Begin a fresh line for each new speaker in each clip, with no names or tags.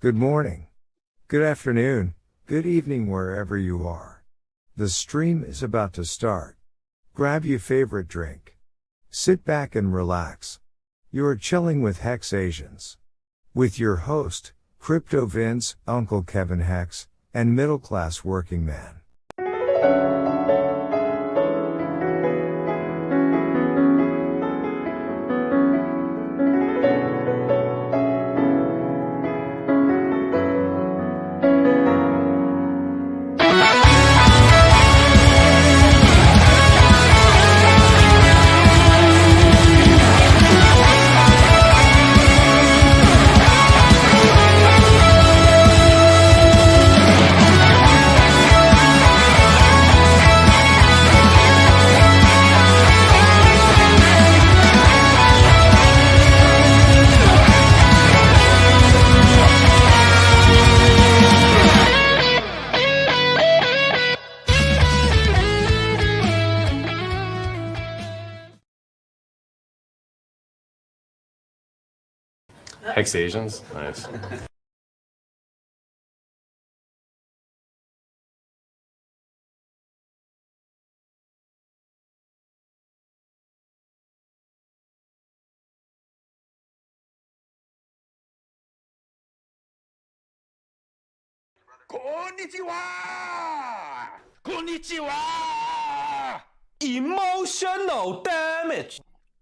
Good morning, good afternoon, good evening wherever you are. The stream is about to start. Grab your favorite drink. Sit back and relax. You're chilling with Hex Asians. With your host, Crypto Vince, Uncle Kevin Hex, and Middle Class Working Man.
Hex Asians? Nice.
Konnichiwa! Konnichiwa! Emotional damage.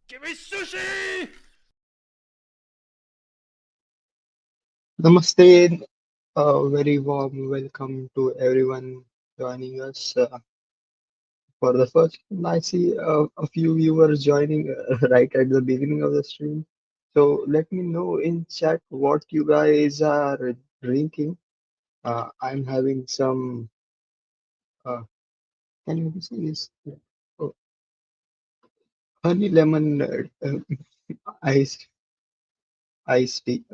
Give me sushi!
Namaste, a very warm welcome to everyone joining us for the first time. I see a few viewers joining right at the beginning of the stream. So let me know in chat what you guys are drinking. I'm having some, uh, can you see this? Oh, honey lemon ice, iced tea.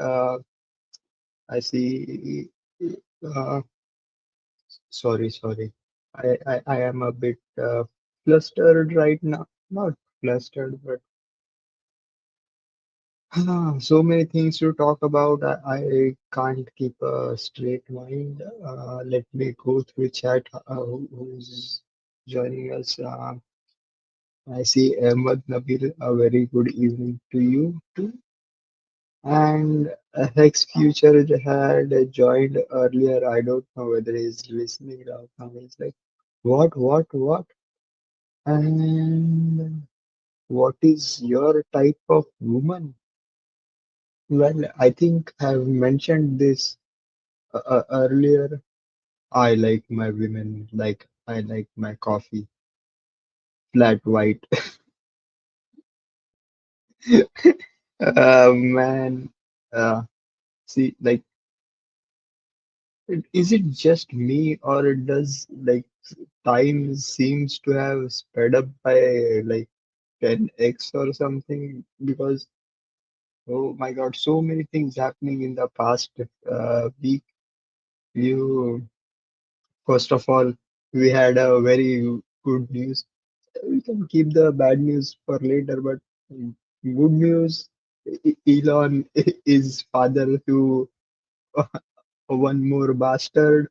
I see. Uh, sorry. I am a bit flustered right now. Not flustered, but so many things to talk about. I can't keep a straight mind. Let me go through chat. Who's joining us? I see Ahmad Nabil. A very good evening to you too. And Hex Future had joined earlier. I don't know whether he's listening right now. He's like, what? And what is your type of woman? Well, I think I've mentioned this earlier. I like my women like I like my coffee flat white. Man, uh, see, like, is it just me or does like time seems to have sped up by like 10x or something? Because oh my God, so many things happening in the past week. You First of all, we had a very good news. We can keep the bad news for later, but good news, Elon is father to one more bastard.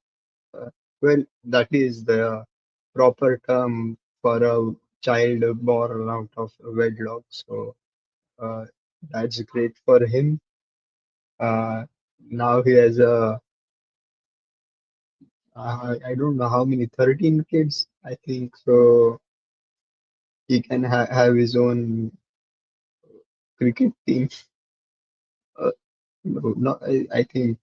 Uh, well, that is the proper term for a child born out of wedlock. So uh, that's great for him. Uh, Now he has I don't know how many, 13 kids, I think. So he can have his own cricket team. Uh, no, I think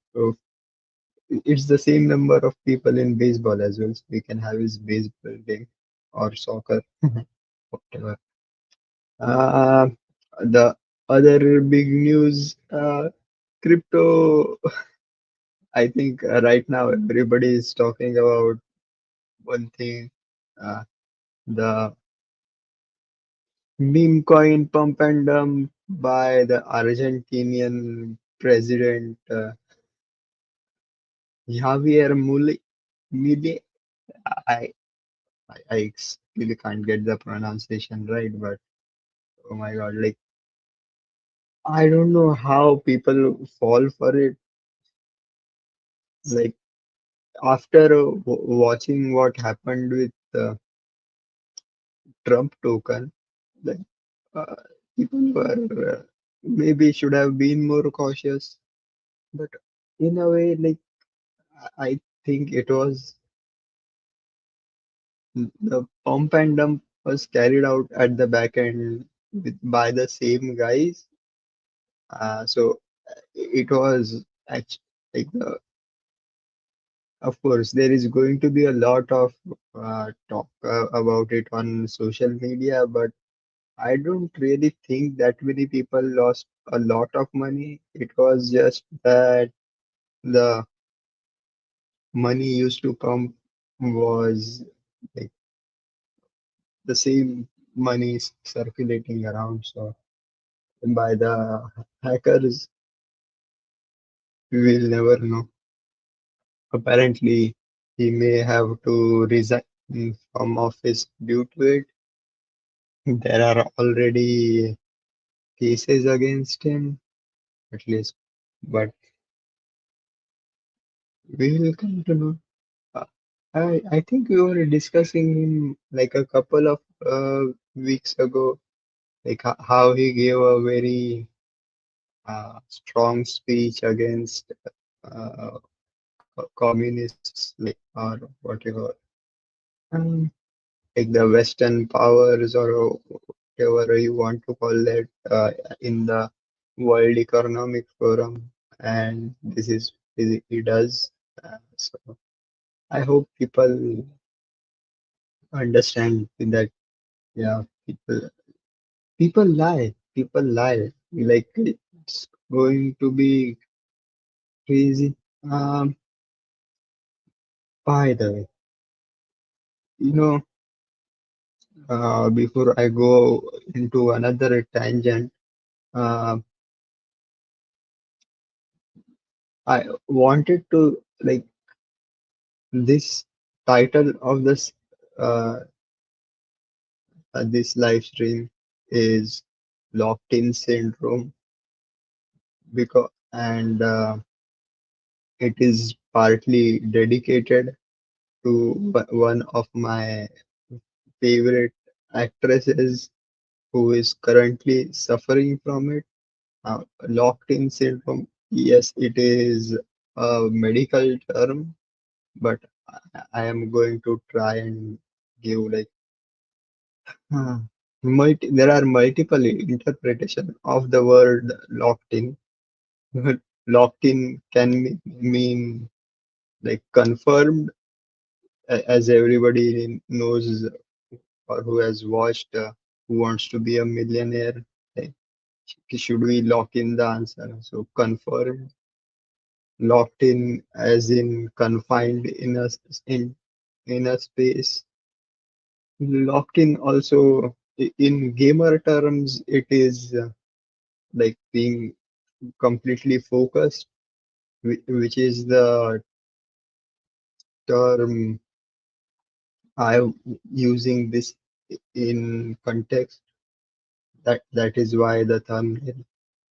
it's the same number of people in baseball as well. So he can have his baseball team or soccer, whatever. Uh, the other big news, crypto. I think right now everybody is talking about one thing, uh, the meme coin pump and dump by the Argentinian president Javier Milei. I, I really can't get the pronunciation right, but oh my God, like I don't know how people fall for it. Like after watching what happened with Trump token, like uh, people were maybe should have been more cautious. But in a way, like I think it was the pump and dump was carried out at the back end by the same guys. So it was actually like of course there is going to be a lot of talk about it on social media, but I don't really think that many people lost a lot of money. It was just that the money used to come was like the same money circulating around. So by the hackers, we will never know. Apparently, he may have to resign from office due to it. There are already cases against him, at least, but we will come to know. Uh, I think we were discussing him like a couple of weeks ago, like how he gave a very strong speech against uh, communists, like or whatever, um, like the Western powers or whatever you want to call that in the World Economic Forum, and this is he does. So I hope people understand that yeah, people lie, like it's going to be crazy. Um, by the way, you know, before I go into another tangent, uh, I wanted to like this title of uh, this live stream is locked in syndrome because it is partly dedicated to one of my favorite actresses who is currently suffering from it. Locked in syndrome, yes, it is a medical term, but I am going to try and give like there are multiple interpretation of the word locked in. Locked in can mean like confirmed, as everybody knows or who has watched Who Wants to Be a Millionaire. Like, should we lock in the answer? So confirmed, locked in as in confined in a space. Locked in also in gamer terms, it is like being completely focused, which is the term I'm using this in context. That is why the thumbnail.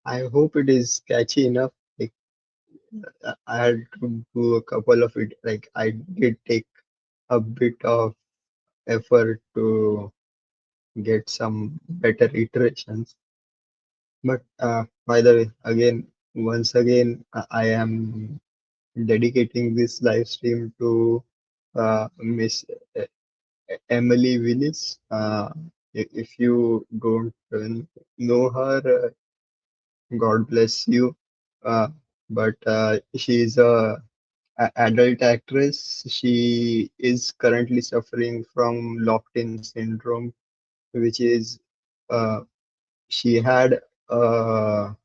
I hope it is catchy enough. Like I had to do a couple of it. Like I did take a bit of effort to get some better iterations. But by the way, again, once again, I am dedicating this live stream to Miss Emily Willis. If you don't know her, God bless you. Uh, but she is a adult actress. She is currently suffering from locked-in syndrome, which is uh, she had a,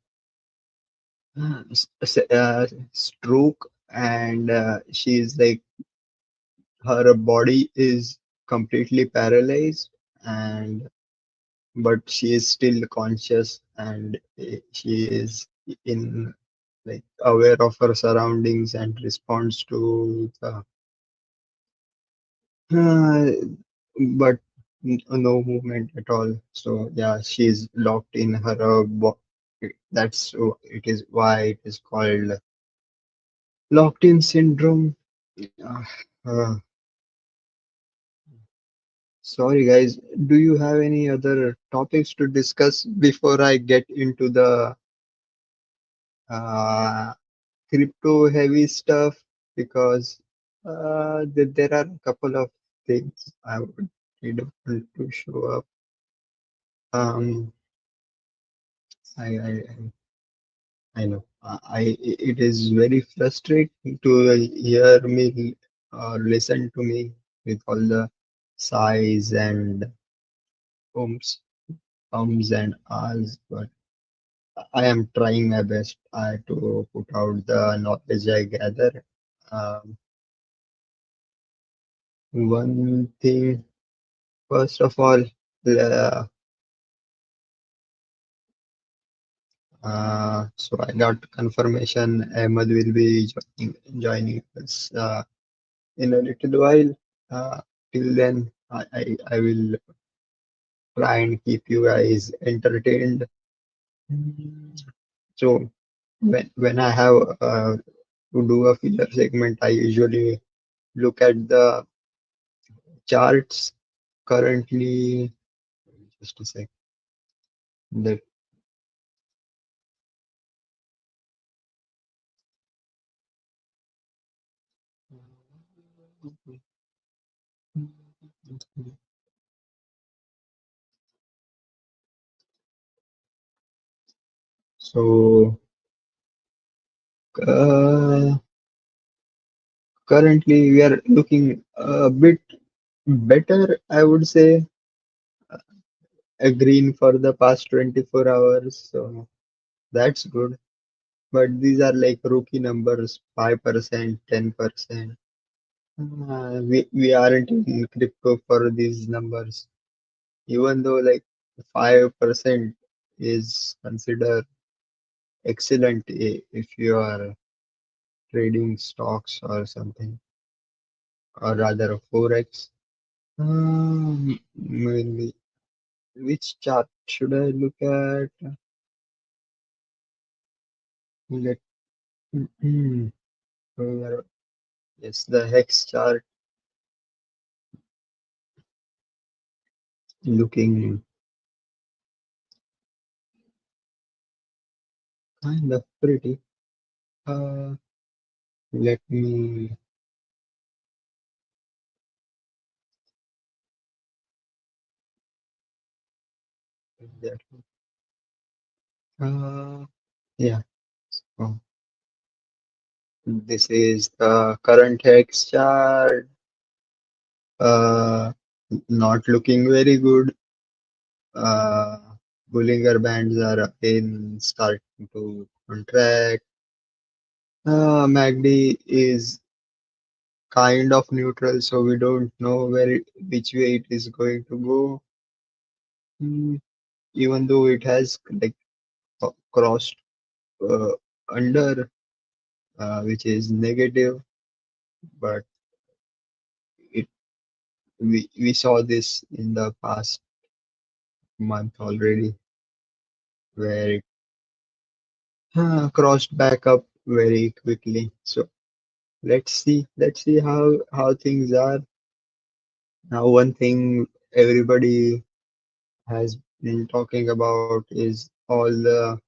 stroke, and she is like her body is completely paralyzed, and but she is still conscious, and she is in like aware of her surroundings and responds to the uh, but no movement at all. So yeah, she's locked in her that's it is why it is called Locked in syndrome. Uh, uh, Sorry, guys. Do you have any other topics to discuss before I get into the uh, crypto heavy stuff? Because there are a couple of things I would need to show up. Um, I I know. It is very frustrating to hear me or listen to me with all the sighs and ums and ahs, but I am trying my best to put out the knowledge I gather. Um, One thing, first of all, uh, so I got confirmation Ahmed will be joining us in a little while. Till then, I will try and keep you guys entertained. So when I have to do a filler segment, I usually look at the charts currently. Just a sec. The, so uh, currently we are looking a bit better, I would say, a green for the past 24 hours. So that's good. But these are like rookie numbers, 5%, 10%. We aren't in crypto for these numbers, even though like 5% is considered excellent if you are trading stocks or something, or rather forex. Mainly, which chart should I look at? Let hmm, where- yes, the hex chart looking kind of pretty. Uh, Let me get that. Yeah. So this is the current hex chart. Uh, Not looking very good. Uh, Bollinger Bands are again starting to contract. MACD is kind of neutral, so we don't know which way it is going to go. Hmm, Even though it has like crossed uh, under, which is negative, but it we saw this in the past month already, where it crossed back up very quickly. So let's see how things are now. One thing everybody has been talking about is all the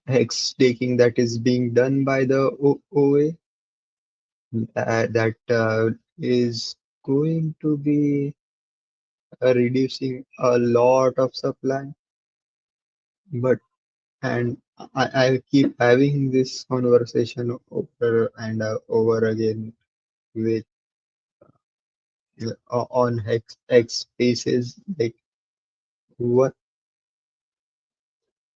hex staking that is being done by the OA, that is going to be reducing a lot of supply. But and I keep having this conversation over and over again with on X spaces. Like, what?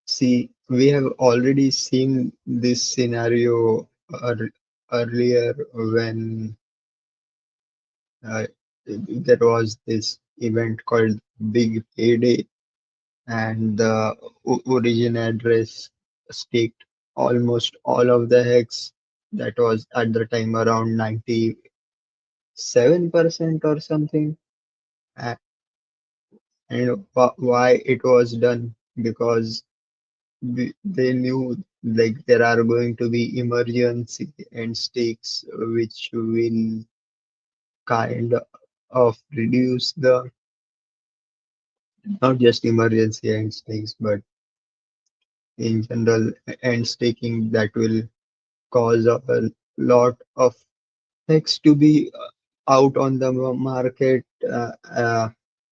See, we have already seen this scenario earlier when there was this event called Big Payday, and the origin address staked almost all of the hex. That was at the time around 97% or something. A- And why it was done? Because they knew like there are going to be emergency and stakes which will kind of reduce the not just emergency and stakes but in general and staking that will cause a lot of things to be out on the market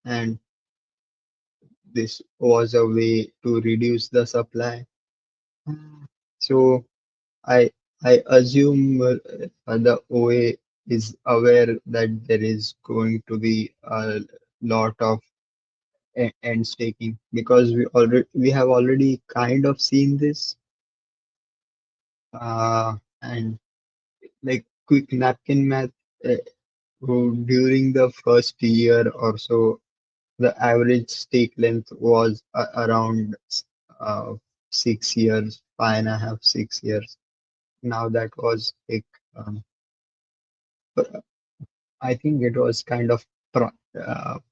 and this was a way to reduce the supply. So I I assume the OA is aware that there is going to be a lot of end staking because we have already kind of seen this and like quick napkin math uh, during the first year or so the average stake length was around uh, 6 years, 5.5, 6 years. Now that was like, um, I think it was kind of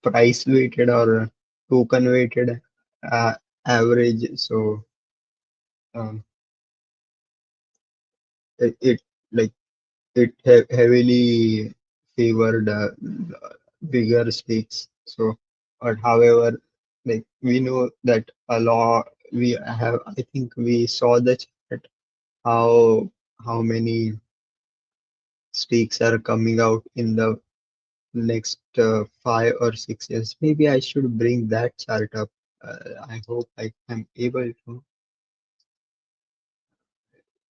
price weighted or token weighted uh, average. So um, it like heavily favored bigger stakes. So, but however, like we know that a lot we have. I think we saw the chart how many stakes are coming out in the next 5 or 6 years. Maybe I should bring that chart up. I hope I am able to.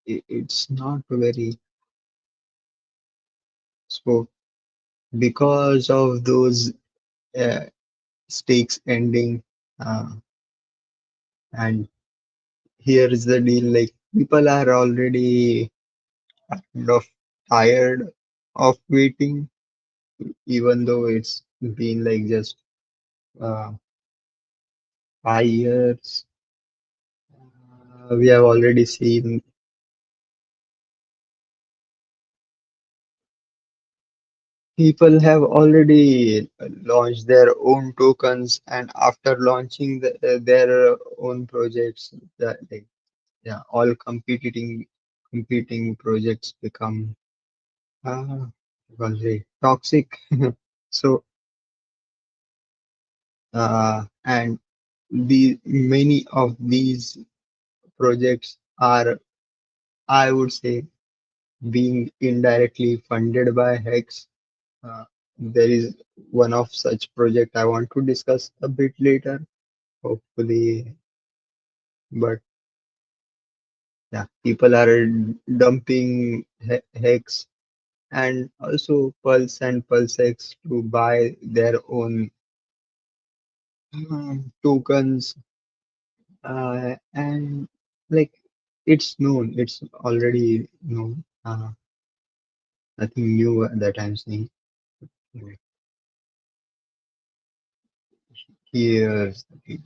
It's not very so because of those uh, stakes ending. And here is the deal: like people are already kind of tired of waiting, even though it's been like just uh, 5 years. We have already seen people have already launched their own tokens, and after launching their own projects, that like yeah, all competing projects become uh, very toxic. So and the many of these projects are, I would say, being indirectly funded by Hex. Uh, there is one of such project I want to discuss a bit later, hopefully. But yeah, people are dumping Hex and also Pulse and PulseX to buy their own tokens and like it's known, it's already known. Nothing new that I'm saying. Here's the thing.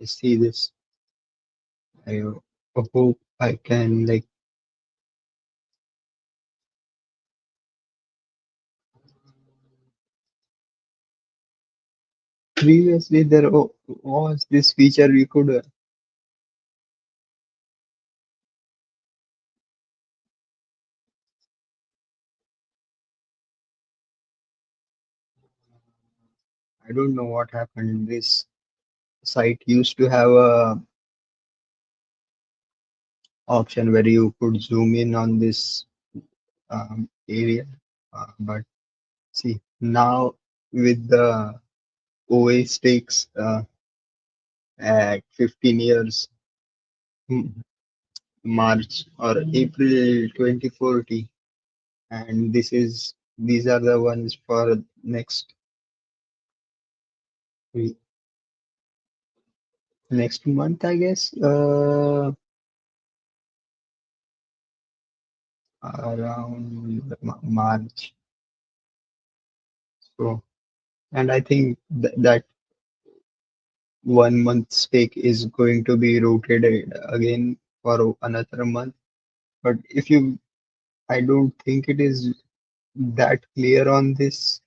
I see this. I hope I can like previously there was this feature we could I don't know what happened. This site used to have a option where you could zoom in on this area, but see now with the OA stakes at 15 years, March or April 2040, and these are the ones for next week, next month, I guess, around March. So, and I think that 1 month stake is going to be rotated again for another month. But if you I don't think it is that clear on this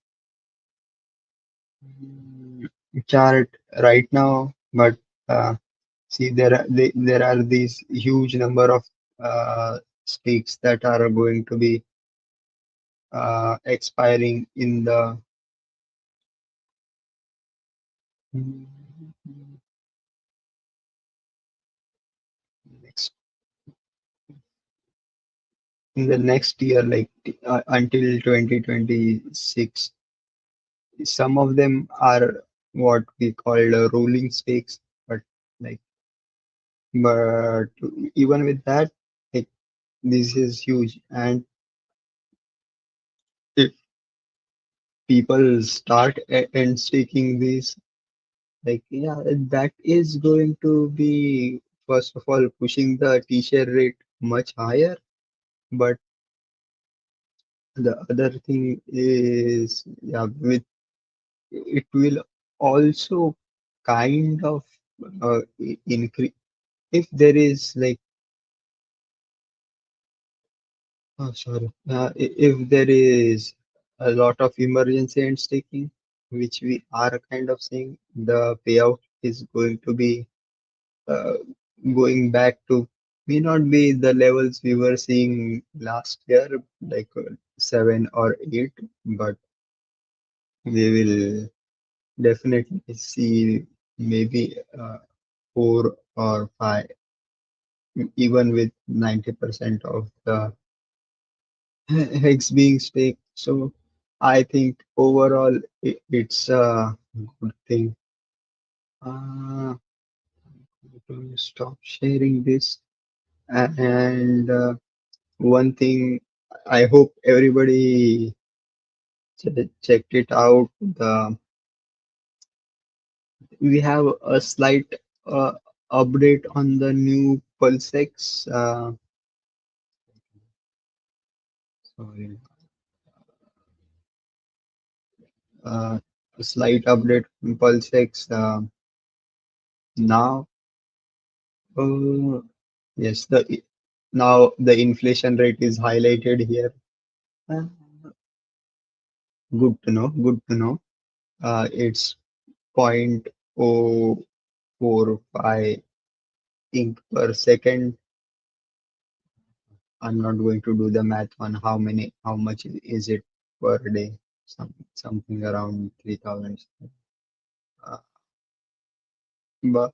chart right now, but see, there are these huge number of stakes that are going to be expiring in the next in the next year, like until 2026. Some of them are what we call rolling stakes, but like, but even with that, like, this is huge. And if people start end staking these, like, yeah, that is going to be, first of all, pushing the t-share rate much higher. But the other thing is, yeah, with it will also kind of increase if there is like, oh, sorry, if there is a lot of emergency and staking, which we are kind of seeing, the payout is going to be uh, going back to, may not be the levels we were seeing last year, like 7 or 8, but we will definitely see maybe 4 or 5, even with 90% of the eggs being staked. So I think overall it's a good thing. Uh, to stop sharing this. And one thing, I hope everybody checked it out. We have a slight uh, update on the new PulseX. Sorry, a slight update on PulseX now. Uh, yes, now the inflation rate is highlighted here. Uh, Good to know. Good to know. It's 0.045 ink per second. I'm not going to do the math on how much is it per day. Something around 3,000. Uh, but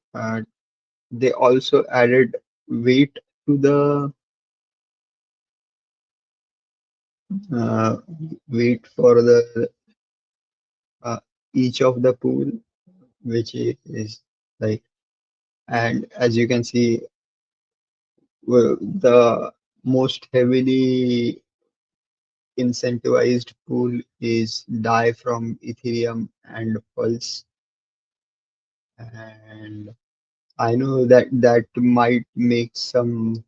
they also added weight to the uh, weight for the uh, each of the pool, which is like, and as you can see, the most heavily incentivized pool is DAI from Ethereum and Pulse. And I know that that might make some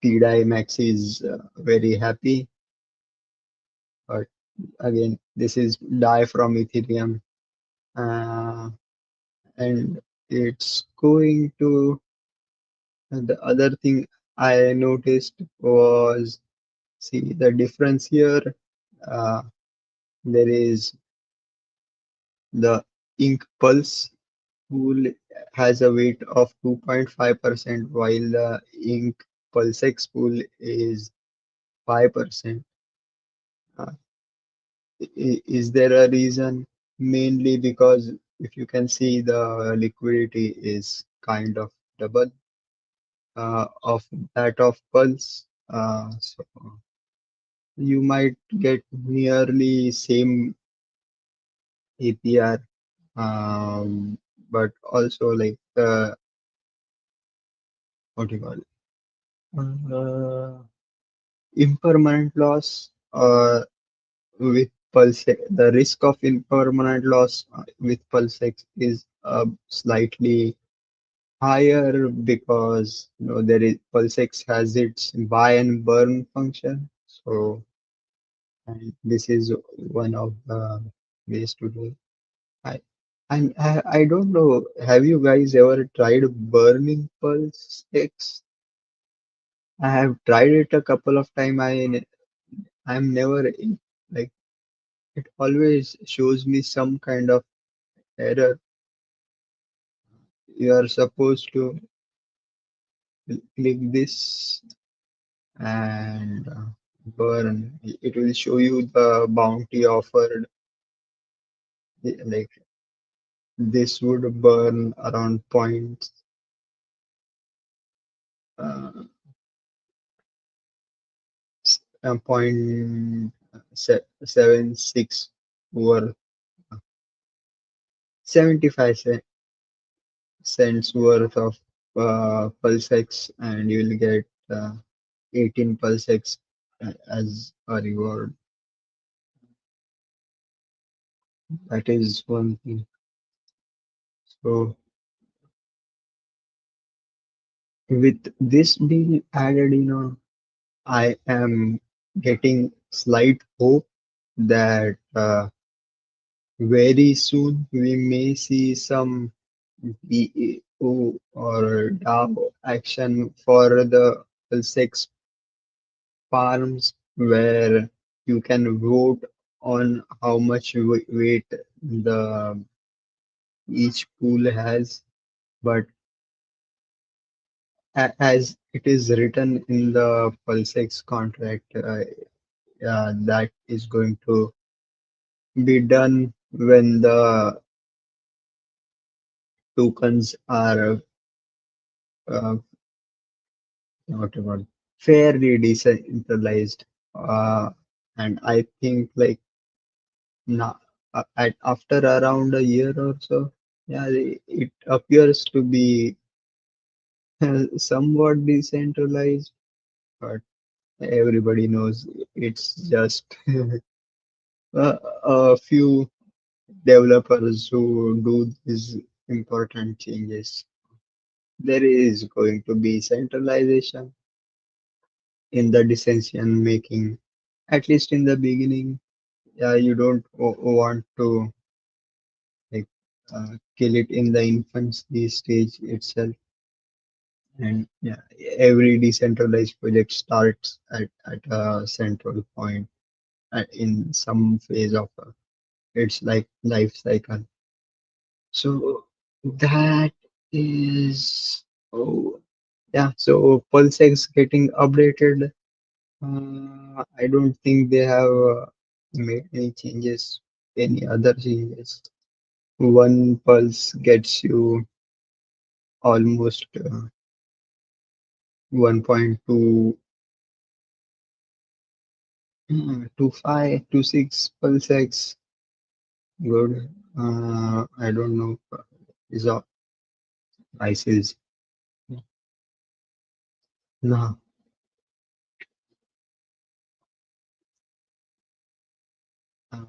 TDAI maxis very happy, but again, this is DAI from Ethereum, uh, and it's going to. The other thing I noticed was, see the difference here. Uh, there is the Ink Pulse pool has a weight of 2.5%, while the Ink Pulsex pool is 5%. Uh, is there a reason? Mainly because if you can see, the liquidity is kind of double of that of Pulse. So you might get nearly same APR, but also like what do you call it? Impermanent loss with Pulsex. The risk of impermanent loss with Pulsex is slightly higher because there is, Pulsex has its buy and burn function. So, and this is one of the ways to do it. I I don't know. Have you guys ever tried burning Pulsex? I have tried it a couple of times. I'm never like it always shows me some kind of error. You are supposed to click this and burn. It will show you the bounty offered. Like this would burn around uh, point 76 worth 75 cents worth of pulsex, and you'll get 18 pulsex as a reward. That is one thing. So with this being added, I am getting slight hope that very soon we may see some DAO or DAO action for the sex farms where you can vote on how much weight the each pool has. But as it is written in the Pulsex contract, that is going to be done when the tokens are uh, whatever fairly decentralized. And I think like now, after around a year or so, yeah, it appears to be somewhat decentralized, but everybody knows it's just a few developers who do these important changes. There is going to be centralization in the decision making, at least in the beginning. Yeah, you don't want to like kill it in the infancy stage itself. And yeah, every decentralized project starts at a central point in some phase of its like life cycle. So that is, oh yeah. So PulseX getting updated. I don't think they have made any changes, any other changes. One pulse gets you almost 1.2 25 pulsex. Good. I don't know. Is of prices. No. Uh,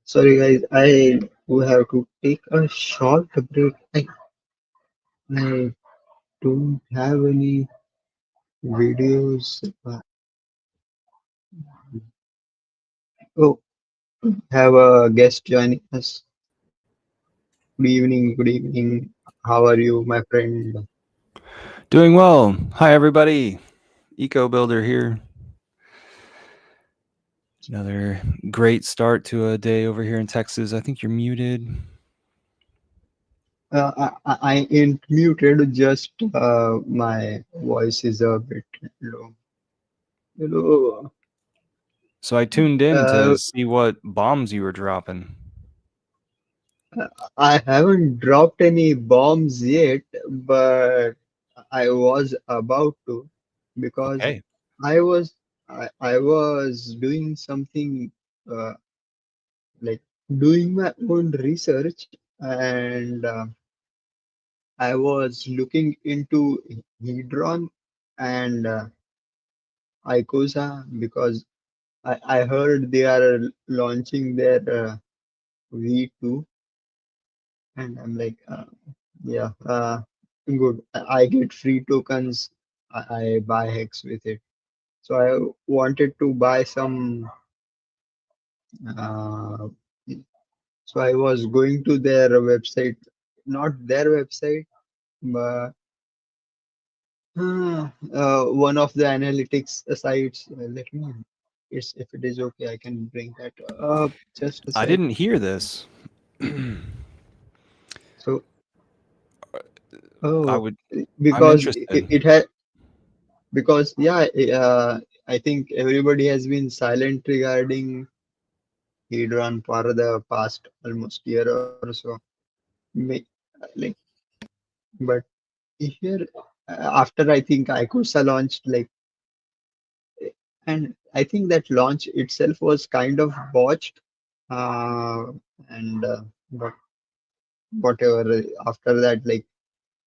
Sorry guys, I will have to take a short break. I don't have any videos. Oh, have a guest joining us. Good evening. Good evening. How are you, my friend?
Doing well. Hi, everybody. Eco Builder here. Another great start to a day over here in Texas. I think you're muted.
I ain't muted. Just my voice is a bit low. Hello.
So I tuned in
Uh,
to see what bombs you were dropping.
I haven't dropped any bombs yet, but I was about to because
Okay.
I was I was doing something uh, like doing my own research, and I was looking into Hedron and Icosa because I heard they are launching their V2, and I'm like, yeah, good. I get free tokens. I buy Hex with it. So I wanted to buy some. Uh, so I was going to their website, not their website, but One of the analytics sites. Let me. It's if it is okay, I can bring that up. Just a
I
sec.
didn't hear this.
So,
I
oh,
would. I'm
because
interested.
it had because yeah, I think everybody has been silent regarding Hedron for the past almost year or so. May, like, but here after I think Ikusa launched and I think that launch itself was kind of botched. Uh, and but whatever after that, like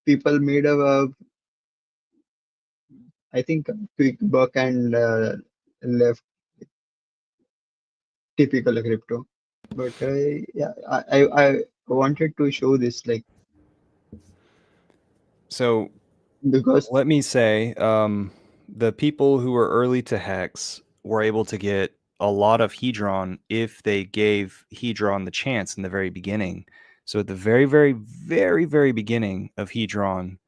people made a I think a quick buck and left typical crypto. But yeah, I wanted to show this like
So
because
let me say, the people who were early to Hex were able to get a lot of Hedron if they gave Hedron the chance in the very beginning. So at the very, very, very, very beginning of Hedron,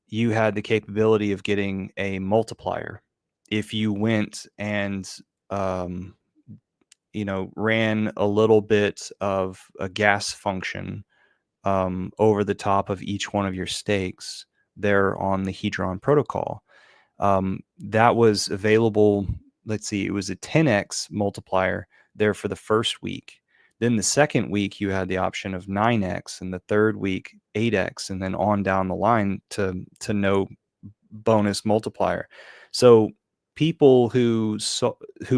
you had the capability of getting a multiplier if you went and um, ran a little bit of a gas function over the top of each one of your stakes there on the Hedron protocol. That was available. Let's see, it was a 10x multiplier there for the first week. Then the second week, you had the option of 9x, and the third week, 8x, and then on down the line to no bonus multiplier. So people who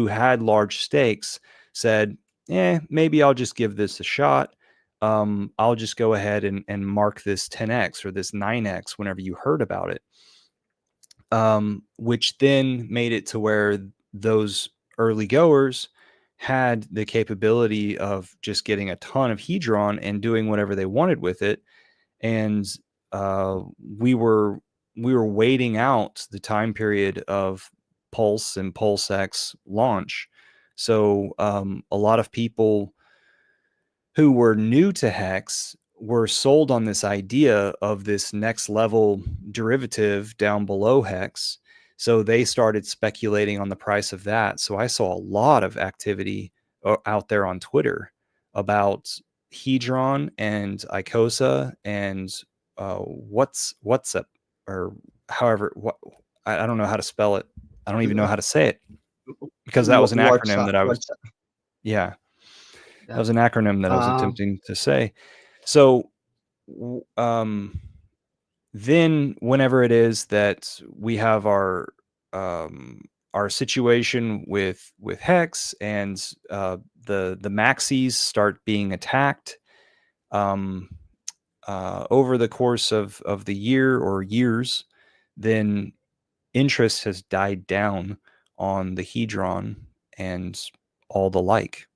had large stakes said, maybe I'll just give this a shot. I'll just go ahead and mark this 10x or this 9x whenever you heard about it. Which then made it to where those early goers had the capability of just getting a ton of Hedron and doing whatever they wanted with it. And uh, we were waiting out the time period of Pulse and PulseX launch. So a lot of people who were new to Hex were sold on this idea of this next level derivative down below Hex. So they started speculating on the price of that. So I saw a lot of activity out there on Twitter about Hedron and Icosa and WhatsApp or however I don't know how to spell it. I don't even know how to say it because that was an acronym that I was
WhatsApp.
yeah, that
Yeah.
was an acronym that I was
Um,
attempting to say. So then whenever it is that we have our situation with Hex and the maxis start being attacked um, over the course of the year or years, then interest has died down on the Hedron and all the like.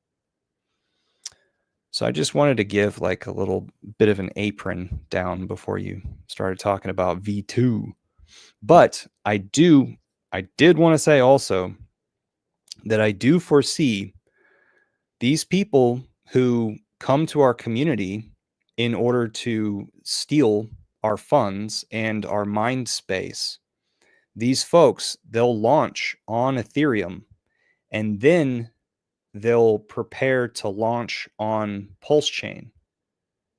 So I just wanted to give like a little bit of an apron down before you started talking about V2. But I did want to say also that I do foresee these people who come to our community in order to steal our funds and our mind space. These folks, they'll launch on Ethereum and then they'll prepare to launch on Pulse Chain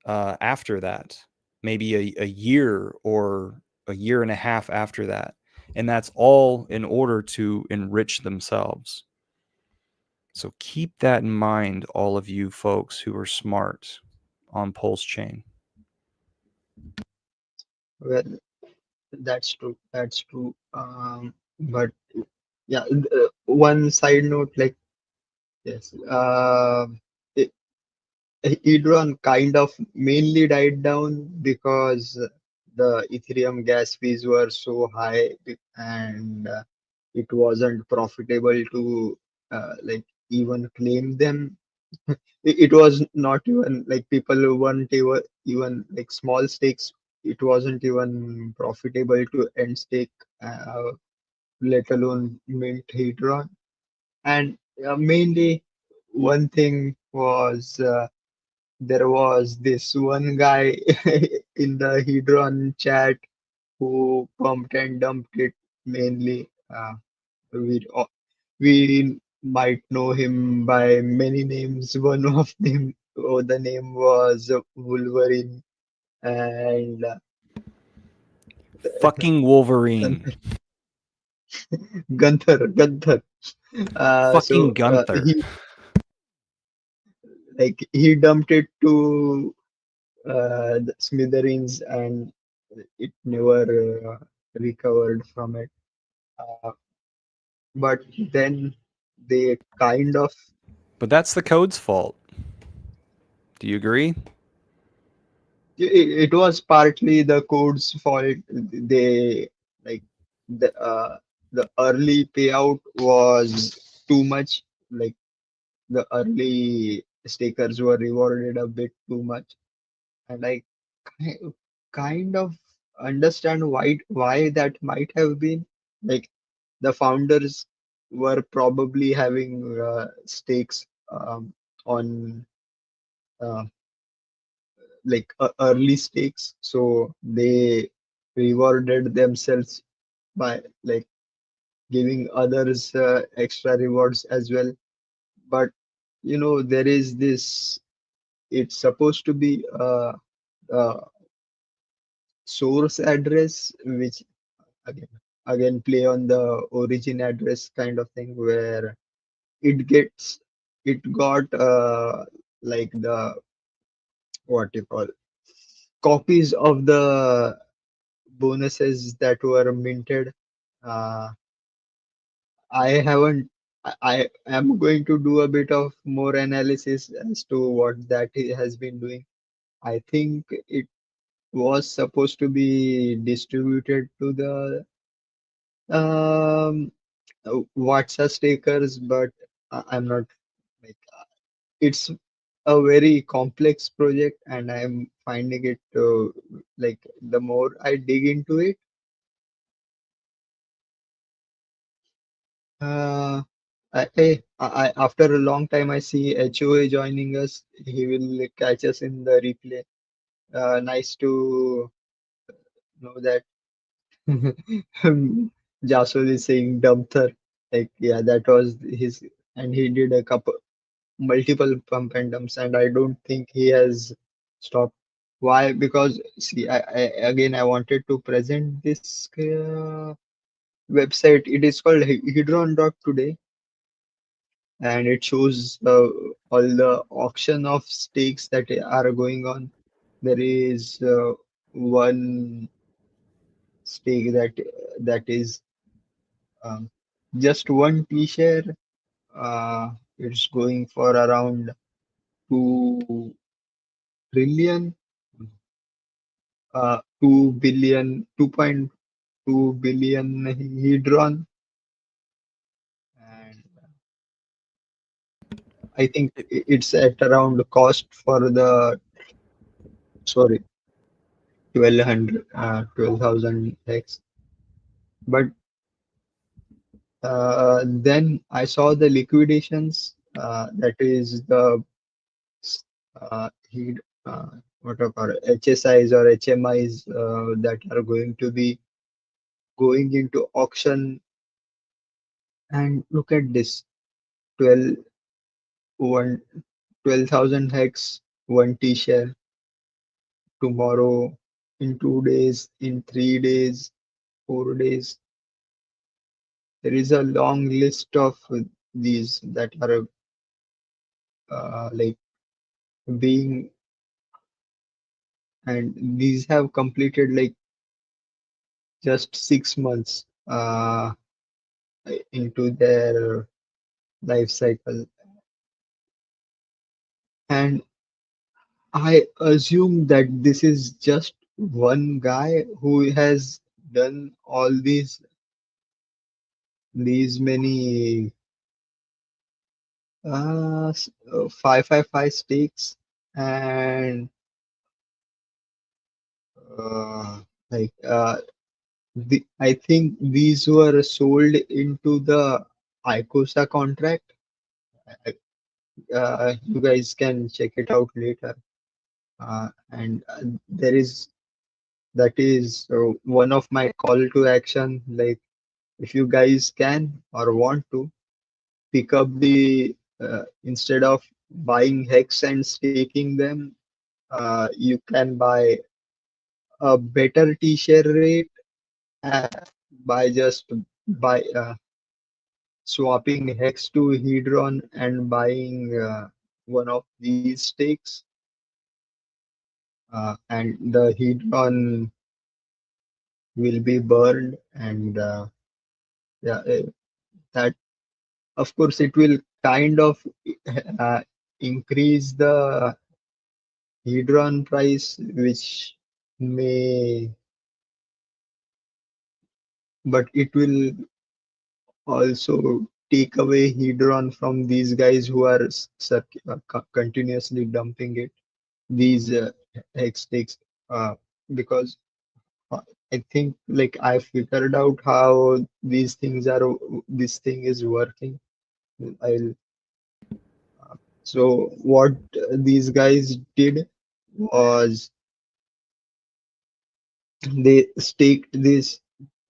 after that, maybe a year or a year and a half after that. And that's all in order to enrich themselves. So keep that in mind, all of you folks who are smart on Pulse Chain.
well, that's true. That's true. But yeah, one side note, like yes, it, Hedron kind of mainly died down because the Ethereum gas fees were so high and it wasn't profitable to like even claim them. It was not even like people who weren't even like small stakes. It wasn't even profitable to end stake, let alone mint Hedron. And mainly one thing was there was this one guy in the Hedron chat who pumped and dumped it mainly. We might know him by many names. One of them, the name was Wolverine, and
Fucking Wolverine.
Gunther.
Fucking Gunther.
He dumped it to the smithereens, and it never recovered from it. Uh, but then they kind of
But that's the code's fault. Do you agree?
it was partly the code's fault. They like the early payout was too much. Like the early stakers were rewarded a bit too much, and I kind of understand why that might have been. Like the founders were probably having stakes on uh, early stakes, so they rewarded themselves by like giving others extra rewards as well. But there is this, it's supposed to be a source address, which again play on the origin address kind of thing, where it got like the what you call copies of the bonuses that were minted. uh, I haven't I am going to do a bit of more analysis as to what that has been doing. I think it was supposed to be distributed to the um WhatsApp stakers, but I'm not like it's a very complex project, and I'm finding it like the more I dig into it, uh, after a long time I see HOA joining us. He will catch us in the replay. Nice to know that. Jaswal is saying Dumpther. Like, yeah, that was his, and he did a couple, multiple pump and dumps, and I don't think he has stopped. Why? Because see, I wanted to present this website. It is called Hedron.today, and it shows all the auction of stakes that are going on. There is one stake that is um, just one T-share. It's going for around 2 trillion, 2.2 billion Hedron, and I think it's at around cost for the sorry 12,000 X. But then I saw the liquidations. That is the heat, what are called HSIs or HMIs that are going to be going into auction. And look at this, 12, 12,000 hex, one T share tomorrow, in 2 days, in 3 days, 4 days. There is a long list of these that are like being, and these have completed like just 6 months into their life cycle. And I assume that this is just one guy who has done all these many 555 stakes, and uh, like I think these were sold into the ICOSA contract. You guys can check it out later. And there is that is one of my call to action. Like, if you guys can or want to pick up the instead of buying hex and staking them, you can buy a better t-share rate uh, by just by swapping hex to Hedron and buying one of these stakes, and the Hedron will be burned, and yeah, that of course it will kind of uh, increase the Hedron price, which may, but it will also take away Hedron from these guys who are continuously dumping it, these hex stakes, because uh, I think like I figured out how this thing is working. I'll So what these guys did was they staked these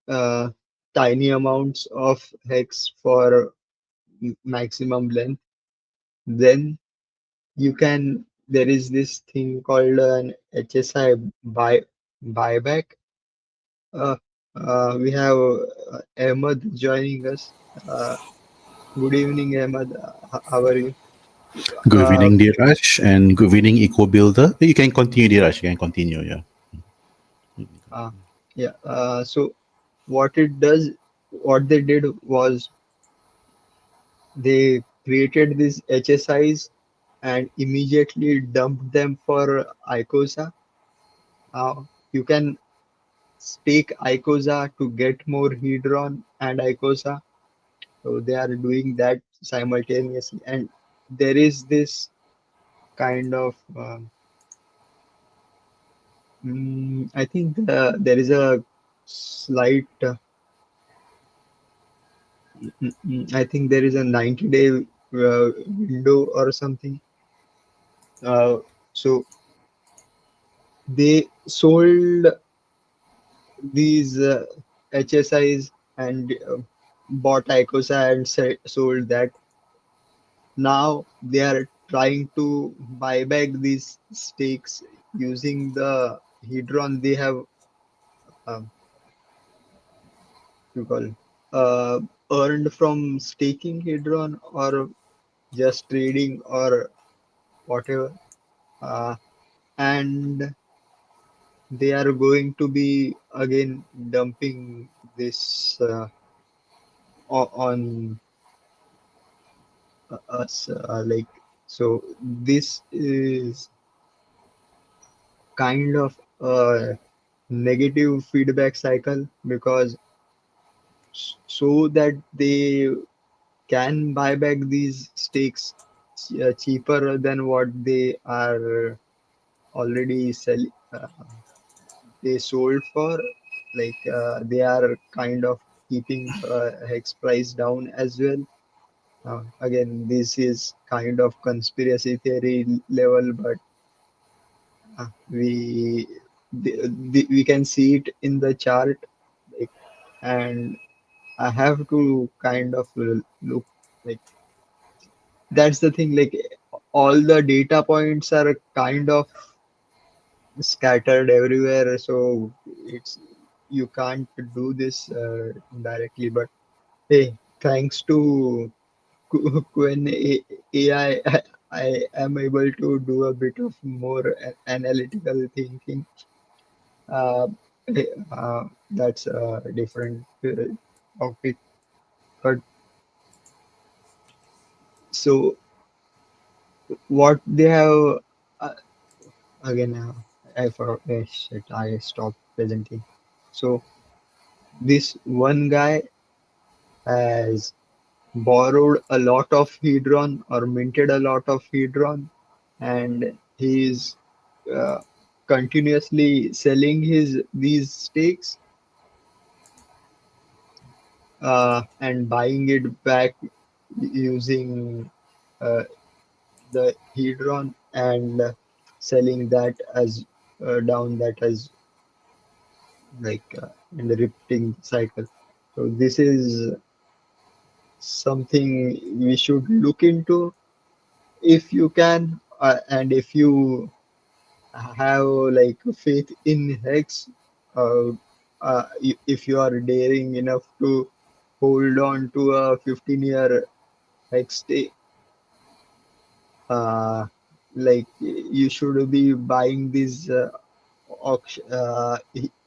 uh, tiny amounts of hex for maximum length. Then there is this thing called an HSI buyback. Uh, we have Ahmed joining us. Uh, Good evening, Ahmed. How are you?
Good
Uh,
evening, Dheeraj, and good evening, Eco Builder. You can continue, Dheeraj. You can continue, yeah.
uh, yeah. So what they did was they created these HSIs and immediately dumped them for ICOSA. You can stake ICOSA to get more Hedron and ICOSA. So they are doing that simultaneously. And there is this kind of, I think there is a slight, I think there is a 90-day window or something. So they sold these HSIs and bought ICOSA and sold that. Now they are trying to buy back these stakes using the Hedron they have, um, you call uh, earned from staking Hedron or just trading or whatever. Uh, and they are going to be again dumping this on us, like, so this is kind of a negative feedback cycle, because so that they can buy back these stakes cheaper than what they are already selling, they sold for, like, they are kind of keeping hex price down as well. Again, this is kind of conspiracy theory level, but we we can see it in the chart, like, and I have to kind of look, like, that's the thing, like, all the data points are kind of scattered everywhere, so it's you can't do this directly. But hey, thanks to Quen AI, I am able to do a bit of more analytical thinking. Uh, that's a different topic. But so what they have, uh, again, I forgot. Shit, I stopped presenting. So this one guy has borrowed a lot of Hedron or minted a lot of Hedron, and he's uh, continuously selling his these stakes and buying it back using the Hedron and selling that as down that as in the repeating cycle. So this is something we should look into if you can, and if you have like faith in Hex, uh, if you are daring enough to hold on to a 15-year Hex stay, uh, like you should be buying these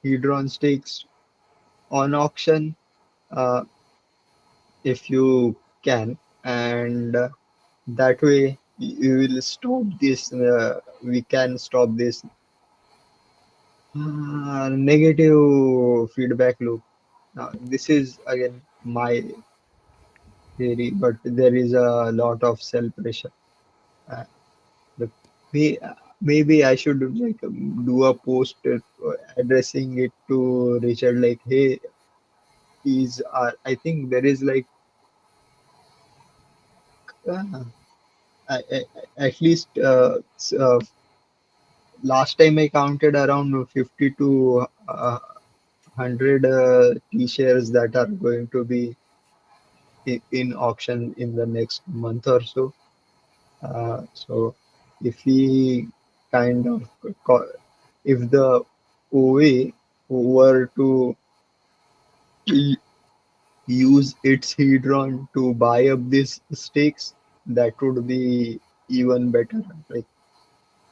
Hedron stakes on auction, uh, if you can, and that way you will stop this. We can stop this negative feedback loop. Now, this is again my theory, but there is a lot of self pressure. Uh, the, may, maybe I should like do a post addressing it to Richard, like, hey, I think there is like uh, at least last time I counted around 50 to 100 T-shares that are going to be in auction in the next month or so. So if we kind of if the OA were to use its Hedron to buy up these stakes, that would be even better. Like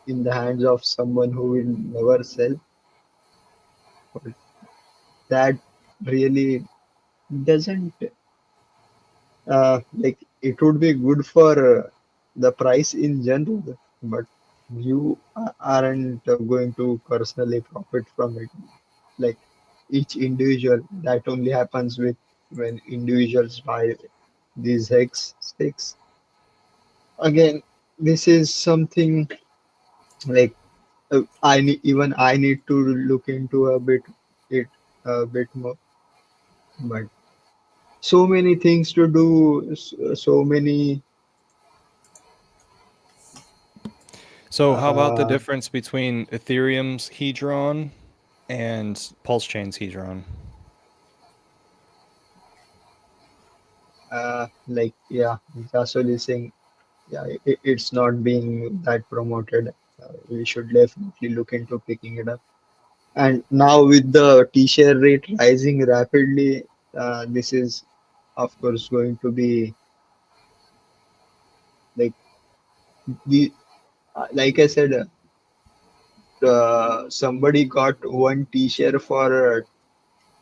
in the hands of someone who will never sell. But that really doesn't like it would be good for the price in general, but you aren't going to personally profit from it. Like each individual, that only happens with when individuals buy these hex stakes. Again, this is something like even I need to look into it a bit more, but so many things to do, so many
So, how about the
uh,
difference between Ethereum's Hedron and Pulse Chain's Hedron?
like yeah, Jasol is saying yeah, it's not being that promoted. We should definitely look into picking it up. And now with the T-share rate rising rapidly, this is of course going to be like the like I said, somebody got one T-share for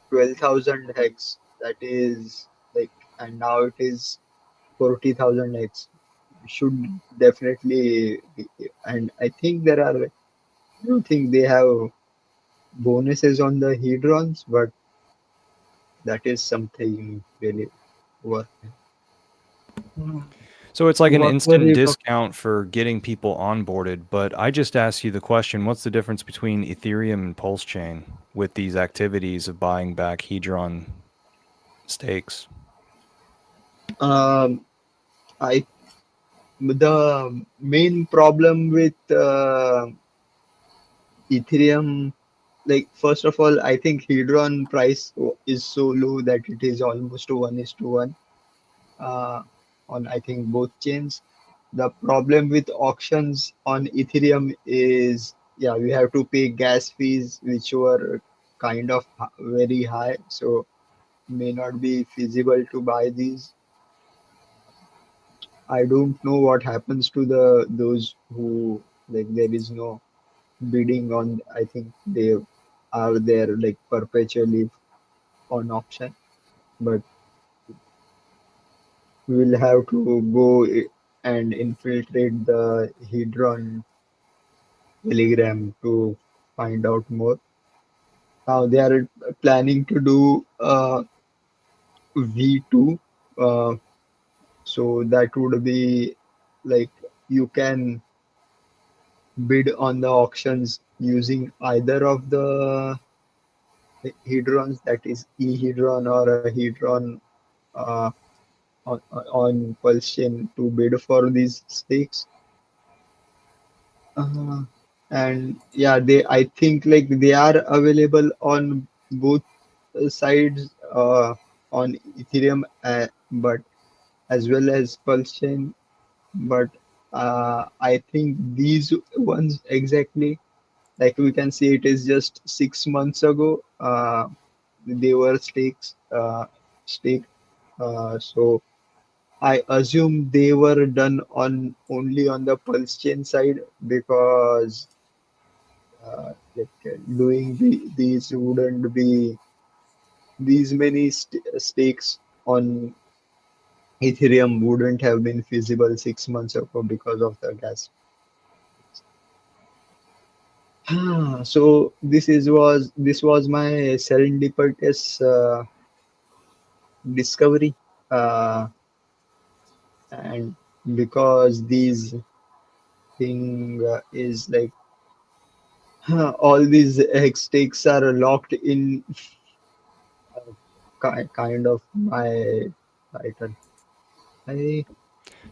12,000 hex. That is like, and now it is 40,000 hex. Should definitely be, and I think there are. I don't think they have bonuses on the Hedrons, but that is something really worth it.
So it's like an
What were
instant
you talking?
discount for getting people onboarded, but I just asked you the question, what's the difference between Ethereum and Pulse Chain with these activities of buying back Hedron stakes?
Um, I the main problem with Ethereum, like first of all, I think Hedron price is so low that it is almost 1:1 uh, on I think both chains. The problem with auctions on Ethereum is yeah, we have to pay gas fees which were kind of very high, so may not be feasible to buy these. I don't know what happens to the those who like there is no bidding on. I think they are there like perpetually on auction, but we will have to go and infiltrate the Hedron Telegram to find out more. Now they are planning to do V2, uh, so that would be like you can bid on the auctions using either of the hedrons, that is e-hedron or a hedron uh, on Pulse Chain to bid for these stakes. Uh, and yeah, they I think like they are available on both sides on Ethereum, but as well as Pulse chain. But I think these ones exactly, like we can see, it is just 6 months ago. They were staked. So I assume they were done on only on the Pulse chain side because doing these wouldn't be these many stakes on Ethereum wouldn't have been feasible 6 months ago because of the gas. So this was my serendipitous discovery, uh, and because these thing is like all these hex stakes are locked in kind of my title. I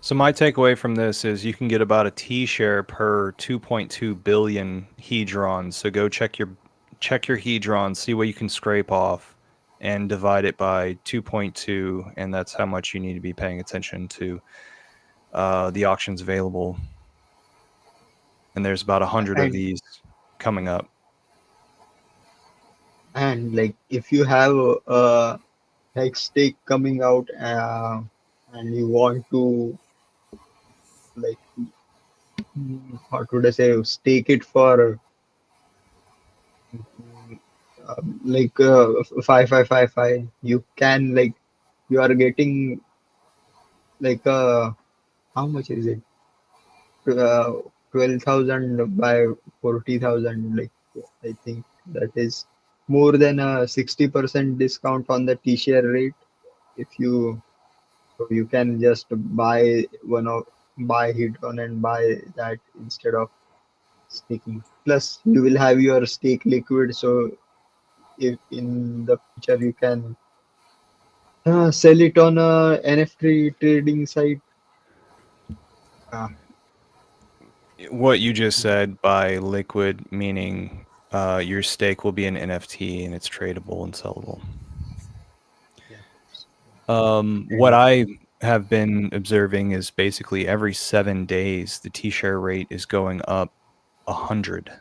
So my takeaway from this is you can get about a T share per 2.2 billion hedrons. So go check your hedron, see what you can scrape off, and divide it by 2.2, and that's how much you need to be paying attention to the auctions available. And there's about 100 of
and
these coming up.
and like if you have a hex stake coming out and you want to like what would I say, stake it for mm, like 5555, you can like you are getting like how much is it, uh, 12,000 by 40,000, like I think that is more than a 60% discount on the T-share rate. If you So you can just buy Hedron and buy that instead of staking. Plus, you will have your stake liquid. So if in the future you can sell it on a NFT trading site. Uh,
What you just said by liquid, meaning your stake will be an NFT and it's tradable and sellable.
yeah.
What
And
I have been observing is basically every 7 days the T-share rate is going up 100.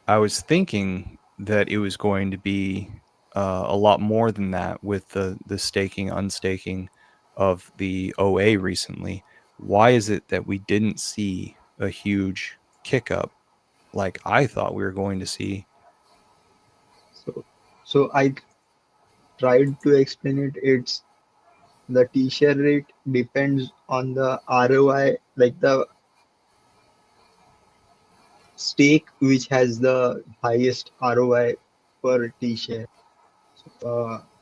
I was thinking that it was going to be a lot more than that with the staking unstaking of the OA recently. Why is it that we didn't see a huge kick up like I thought we were going to see?
so I tried to explain it. It's the T-share rate depends on the ROI, like the stake which has the highest ROI per T-share.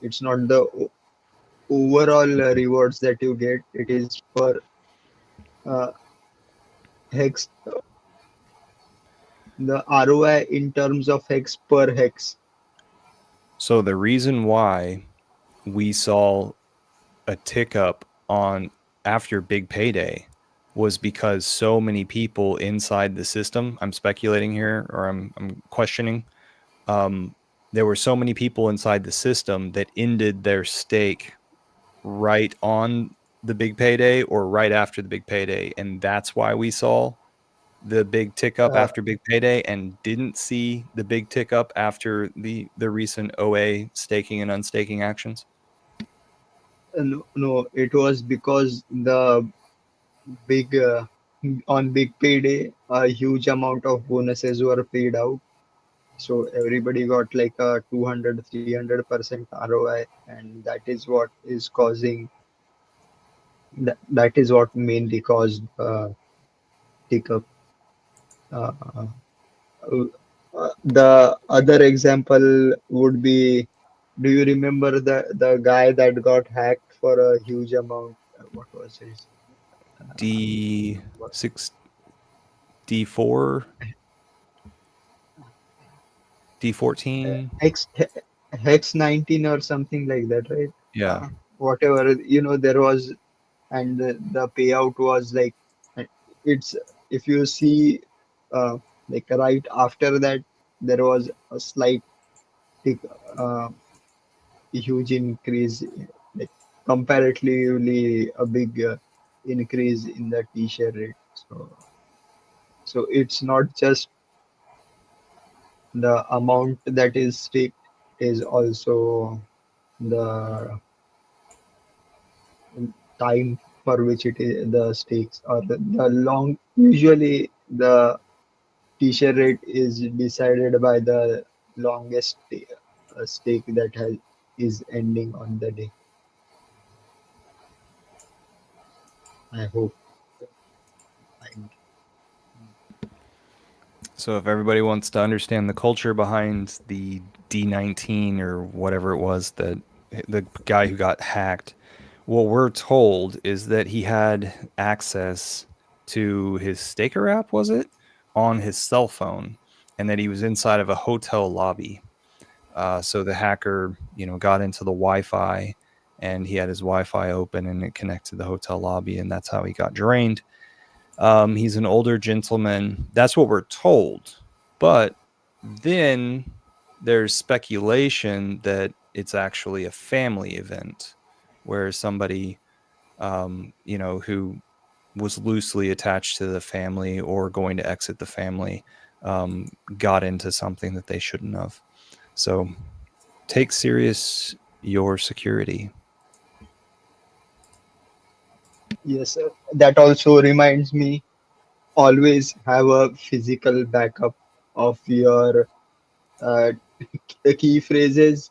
It's not the overall rewards that you get. It is per uh, hex, the ROI in terms of hex per hex.
So the reason why we saw a tick up on after big payday was because so many people inside the system, I'm speculating here or I'm questioning, there were so many people inside the system that ended their stake right on the big payday or right after the big payday, and that's why we saw the big tick up
Uh,
after big payday and didn't see the big tick up after the recent OA staking and unstaking actions.
no, no, it was because the big on big payday, a huge amount of bonuses were paid out. So everybody got like a 200, 300% ROI, and that is what is causing that is what mainly caused tick up. Uh, the other example would be, do you remember the guy that got hacked for a huge amount? What was his? What,
D6, D4, D14.
Hex Hex 19 or something like that, right?
Yeah.
Whatever, there was, and the payout was like, it's if you see, like right after that, there was a slight take a huge increase, like comparatively a big increase in the t-shirt rate. So it's not just the amount that is staked, is also the time for which it is the stakes, or the long. Usually the t-shirt rate is decided by the longest stake that has is ending on the day. I hope I
So if everybody wants to understand the culture behind the D19 or whatever it was, that the guy who got hacked, what we're told is that he had access to his Staker app, was it, on his cell phone, and that he was inside of a hotel lobby. So the hacker, got into the Wi-Fi, and he had his Wi-Fi open, and it connected to the hotel lobby, and that's how he got drained. He's an older gentleman. That's what we're told. But then there's speculation that it's actually a family event where somebody, who was loosely attached to the family or going to exit the family, got into something that they shouldn't have. So take serious your security.
Yes, that also reminds me, always have a physical backup of your uh, key phrases.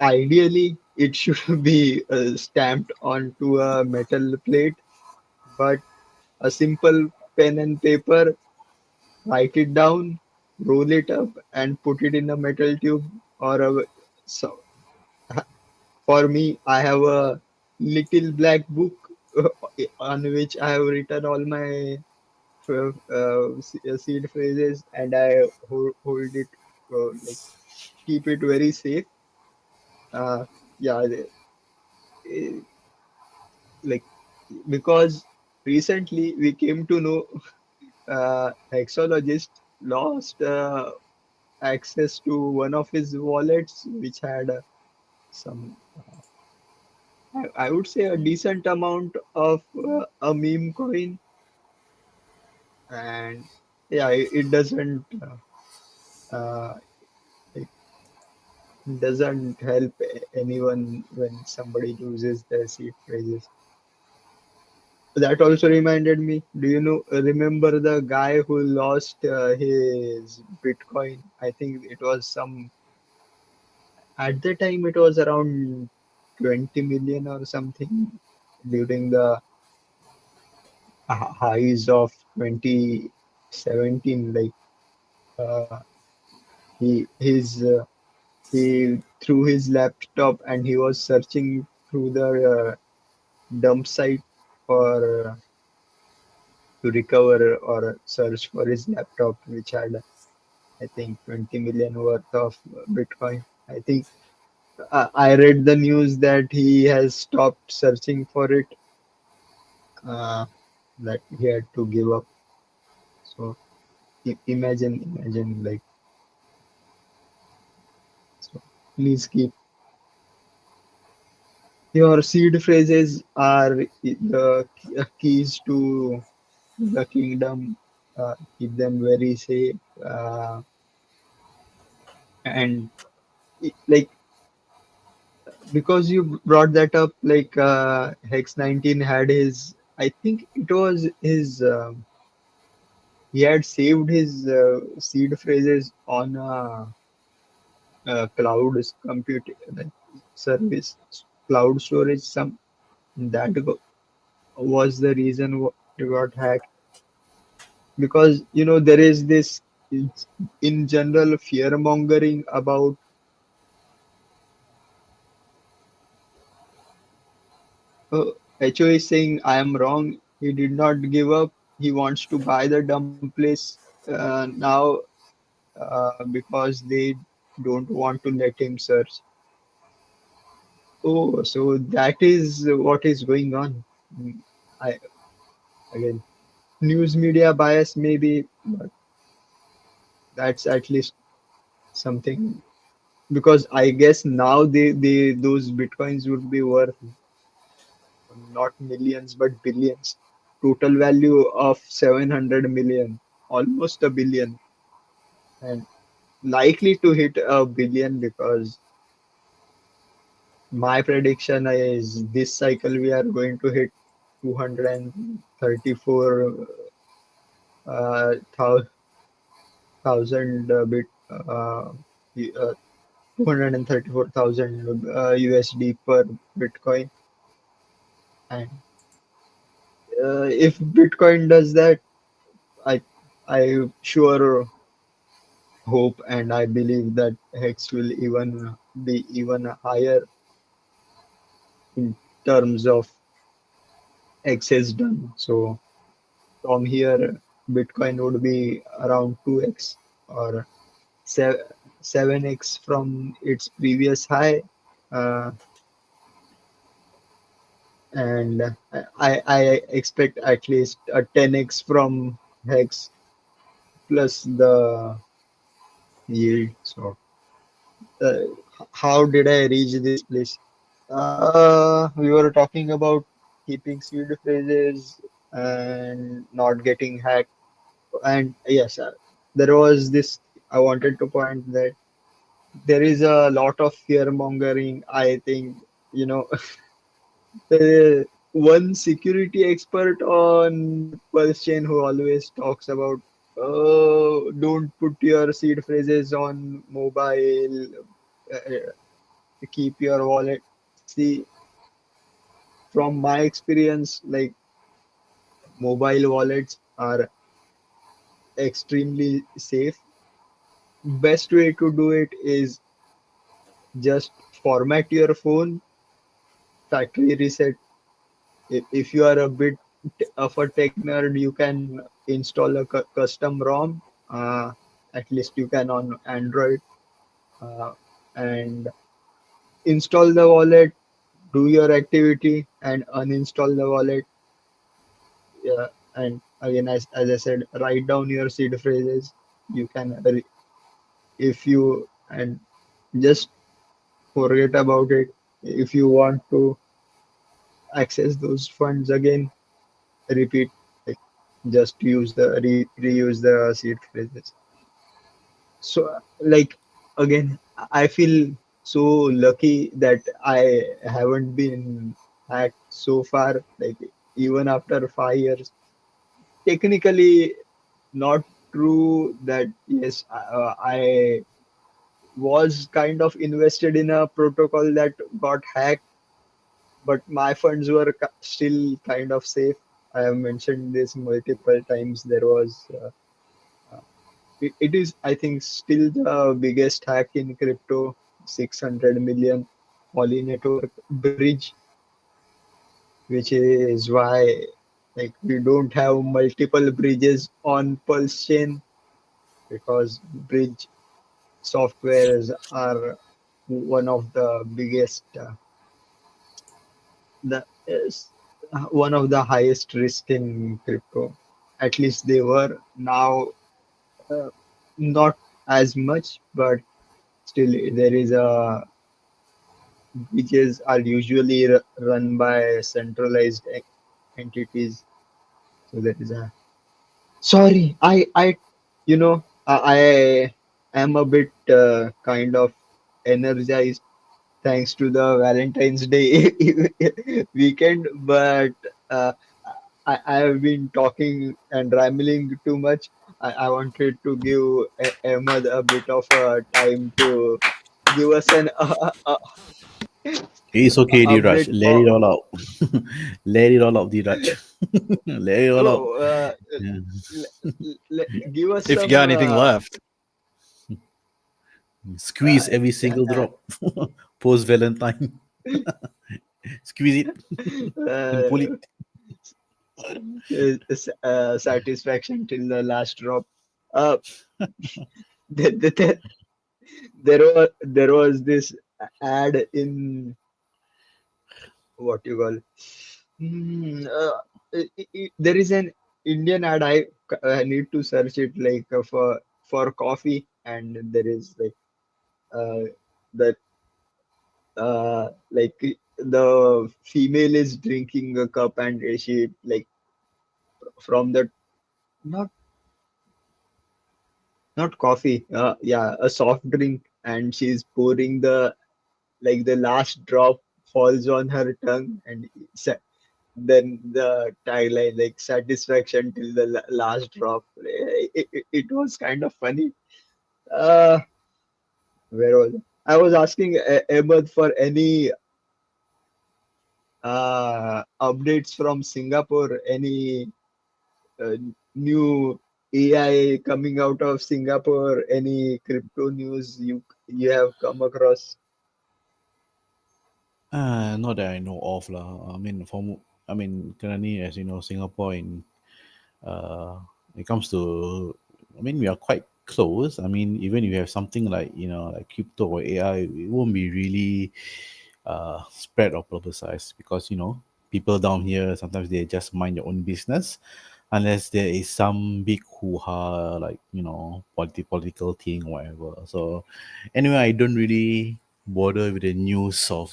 Ideally, it should be stamped onto a metal plate, but a simple pen and paper, write it down, roll it up, and put it in a metal tube. Or so, for me, I have a little black book on which I have written all my seed phrases, and I hold it, like keep it very safe. Uh, yeah, eh, like because recently we came to know Hexologist lost access to one of his wallets, which had some, I would say, a decent amount of a meme coin, and yeah, it doesn't. Uh, it doesn't help anyone when somebody loses their seed phrases. That also reminded me. Do you remember the guy who lost his Bitcoin? I think it was some, at the time it was around 20 million or something during the highs of 2017. Like uh, he threw his laptop and he was searching through the dump site for to recover or search for his laptop, which had, I think, 20 million worth of Bitcoin. I think I read the news that he has stopped searching for it, uh, that he had to give up. So imagine, like, so please keep your seed phrases are the keys to the kingdom. Keep them very safe, and like, because you brought that up, like Hex 19 had his, I think it was his, he had saved his seed phrases on a cloud computing, like, service, cloud storage. Some that was the reason it got hacked, because there is this in, in general fear mongering about uh, HO is saying I am wrong. He did not give up. He wants to buy the dumb place now, because they don't want to let him search. Oh, so that is what is going on. I Again, news media bias maybe, but that's at least something. because I guess now they those bitcoins would be worth not millions but billions. Total value of 700 million, almost a billion, and likely to hit a billion because my prediction is this cycle we are going to hit 234 thousand bit y- uh, 234,000 USD per Bitcoin. And if Bitcoin does that, I I sure hope and I believe that Hex will even be even higher in terms of excess done. So from here, Bitcoin would be around 2x or 7x from its previous high. Uh, and I expect at least a 10x from Hex plus the yield. So, uh, how did I reach this place? We were talking about keeping seed phrases and not getting hacked. And yes, there was this. I wanted to point that there is a lot of fear mongering. I think, you know, one security expert on Pulse Chain who always talks about, oh, don't put your seed phrases on mobile, keep your wallet. See, from my experience, like mobile wallets are extremely safe. Best way to do it is just format your phone, factory reset. If you are a bit of a tech nerd, you can install a custom ROM. At least you can on Android, and install the wallet, do your activity, and uninstall the wallet. Yeah, and again, as I said, write down your seed phrases. You can, if you, and just forget about it. If you want to access those funds again, repeat, like just use the reuse the seed phrases. So like again, I feel so lucky that I haven't been hacked so far, like even after 5 years. Technically not true that yes, I was kind of invested in a protocol that got hacked, but my funds were still kind of safe. I have mentioned this multiple times. There was uh, it is, I think, still the biggest hack in crypto, 600 million Poly network bridge, which is why like we don't have multiple bridges on Pulse chain because bridge softwares are one of the biggest, the is one of the highest risk in crypto. At least they were. Now, uh, not as much, but still there is a bridges are usually run by centralized entities. So there is a. Sorry, you know, I am a bit kind of energized thanks to the Valentine's Day weekend, but uh, I have been talking and rambling too much. I wanted to give Ahmed a bit of time to give us an
It's okay, Dheeraj.
update.
Let it all out. Let it all out, Dheeraj. Let it all out.
Bro,
Yeah.
give us
If you
some.
got anything left.
Squeeze every single drop. Post Valentine. Squeeze it and pull it.
Uh, satisfaction till the last drop. Uh, there, there, there was this ad in what you call. There is an Indian ad. I need to search it like for coffee, and there is like that like the female is drinking a cup and she like from the not not coffee, yeah, a soft drink, and she's pouring the like the last drop falls on her tongue, and then the tagline like satisfaction till the last drop. It was kind of funny. Uh, where was I was asking Ahmed for any updates from Singapore, any uh, new AI coming out of Singapore, any crypto news you have come across?
Not that I know of lah. Currently, as you know, Singapore in it comes to, we are quite close. I mean, even if you have something like, like crypto or AI, it won't be really spread or publicized, because people down here sometimes they just mind their own business, unless there is some big hoo-ha, like political thing or whatever. So anyway, I don't really bother with the news of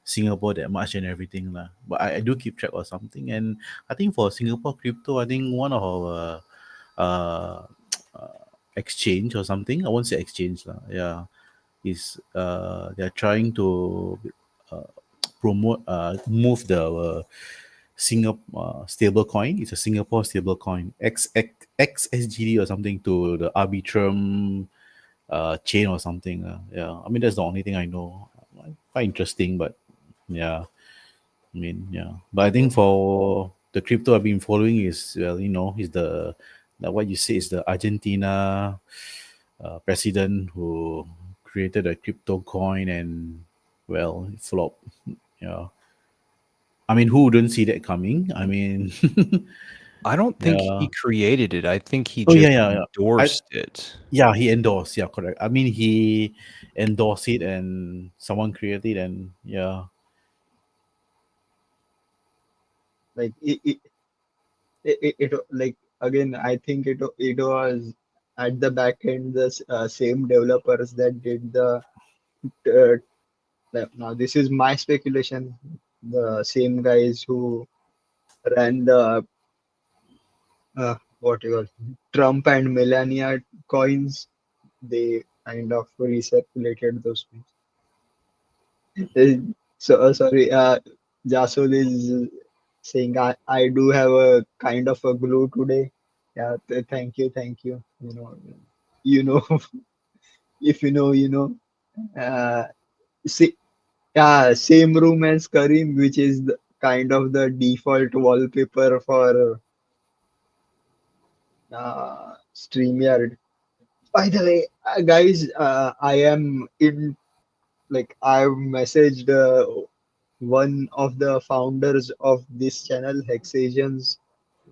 Singapore that much and everything lah. But I do keep track of something, and I think for Singapore crypto, I think one of our uh, exchange or something. I won't say exchange lah. Yeah, is they're trying to uh, promote move the Singapore stable coin. It's a Singapore stable coin XSGD or something to the Arbitrum chain or something. Yeah, I mean that's the only thing I know. Quite interesting, but yeah, yeah. But I think for the crypto I've been following is, well, is the what you say is the Argentina president who created a crypto coin, and well, it flopped. Yeah. I mean, who wouldn't see that coming? I mean,
I don't think
yeah.
he created it. I think he
Oh yeah,
just
yeah, yeah. I
endorsed it.
Yeah, he endorsed. Yeah, correct. I mean, he endorsed it, and someone created it, and yeah.
Like like again, I think it was at the back end the same developers that did the uh, now this is my speculation, the same guys who ran the what you call Trump and Melania coins, they kind of recirculated those coins. Sorry, Jasol is saying I do have a kind of a glue today. Yeah, thank you. You know, if you know, you know. Uh, see, yeah, same room as Karim, which is kind of the default wallpaper for StreamYard. By the way, guys, I am in like I've messaged one of the founders of this channel, Hexasians.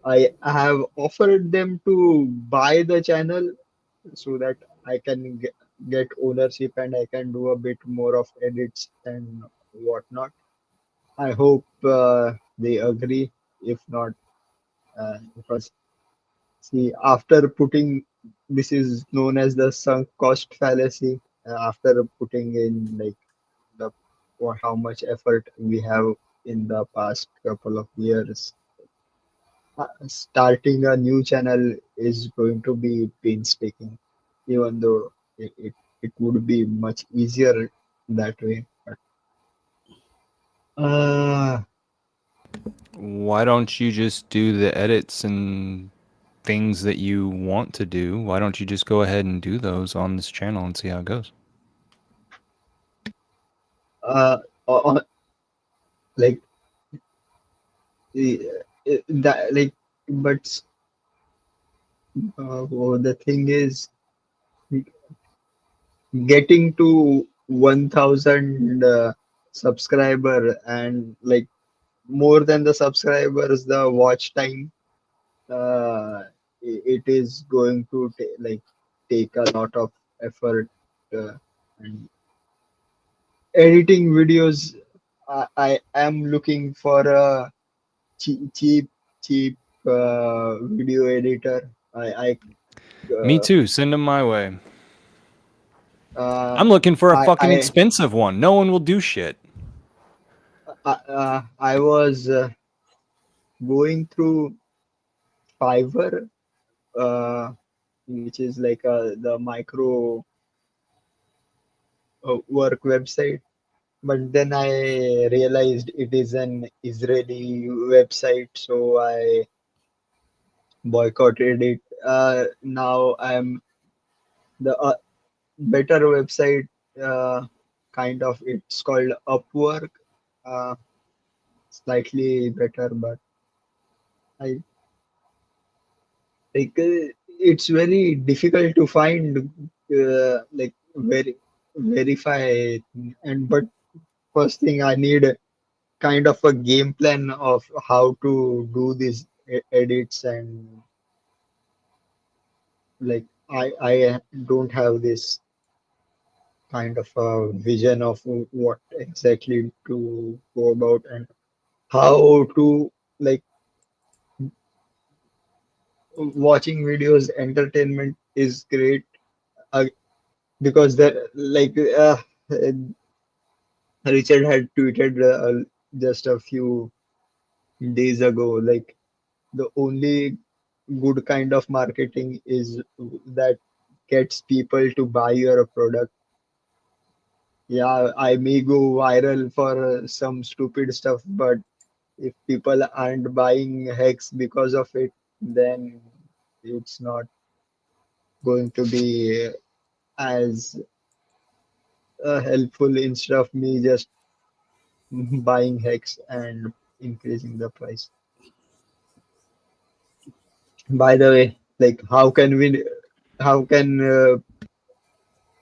I have offered them to buy the channel so that I can get ownership and I can do a bit more of edits and whatnot. I hope they agree. If not, because see, after putting this is known as the sunk cost fallacy. After putting in like the or how much effort we have in the past couple of years, starting a new channel is going to be painstaking, even though it would be much easier that way. But, uh,
Why don't you just do the edits and things that you want to do? Why don't you just go ahead and do those on this channel and see how it goes?
uh, uh, like that, like, but the thing is, getting to 1,000 subscriber and like more than the subscribers, the watch time, it is going to take a lot of effort, and editing videos. I am looking for a cheap cheap video editor. I
Me
uh,
too. Send them my way. I'm looking for a
I
fucking
I
expensive one. No one will do shit.
I was going through Fiverr, which is like the micro work website. But then I realized it is an Israeli website, so I boycotted it. Now I'm the better website, kind of. It's called Upwork. Uh, Slightly better, but I like it's very difficult to find like verify. And but first thing I need kind of a game plan of how to do these edits, and like I don't have this kind of a vision of what exactly to go about and how to, like, watching videos. Entertainment is great, uh, because that, like, Richard had tweeted just a few days ago, like, the only good kind of marketing is that gets people to buy your product. Yeah, I may go viral for some stupid stuff, but if people aren't buying Hex because of it, then it's not going to be as helpful, instead of me just buying Hex and increasing the price. By the way, like, how can we have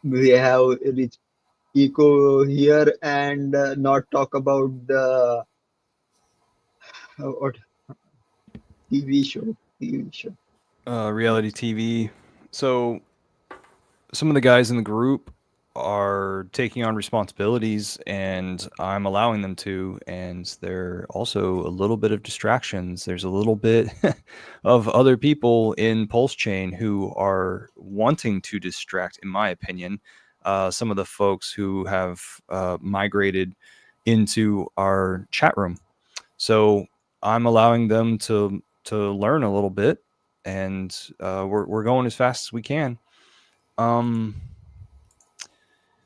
rich eco here and not talk about the what TV show.
Reality TV. So some of the guys in the group are taking on responsibilities and I'm allowing them to, and they're also a little bit of distractions. There's a little bit of other people in Pulse Chain who are wanting to distract, in my opinion. Some of the folks who have migrated into our chat room. So I'm allowing them to learn a little bit, and we're going as fast as we can.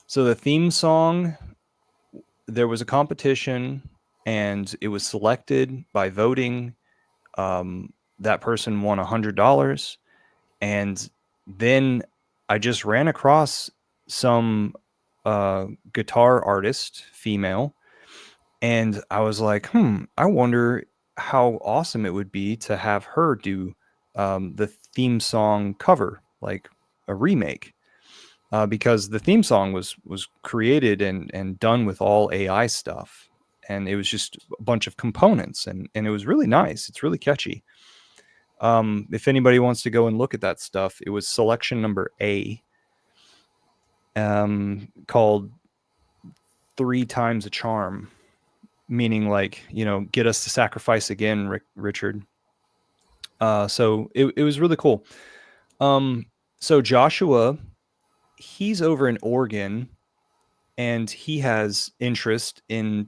So the theme song, there was a competition, and it was selected by voting. That person won $100, and then I just ran across some guitar artist, female, and I was like, I wonder how awesome it would be to have her do the theme song cover, like a remake. Because the theme song was created and done with all AI stuff, and it was just a bunch of components, and it was really nice. It's really catchy. If anybody wants to go and look at that stuff, it was selection number A, called 3 Times a Charm, meaning, like, get us to sacrifice again, Richard. So it was really cool. So Joshua, he's over in Oregon, and he has interest in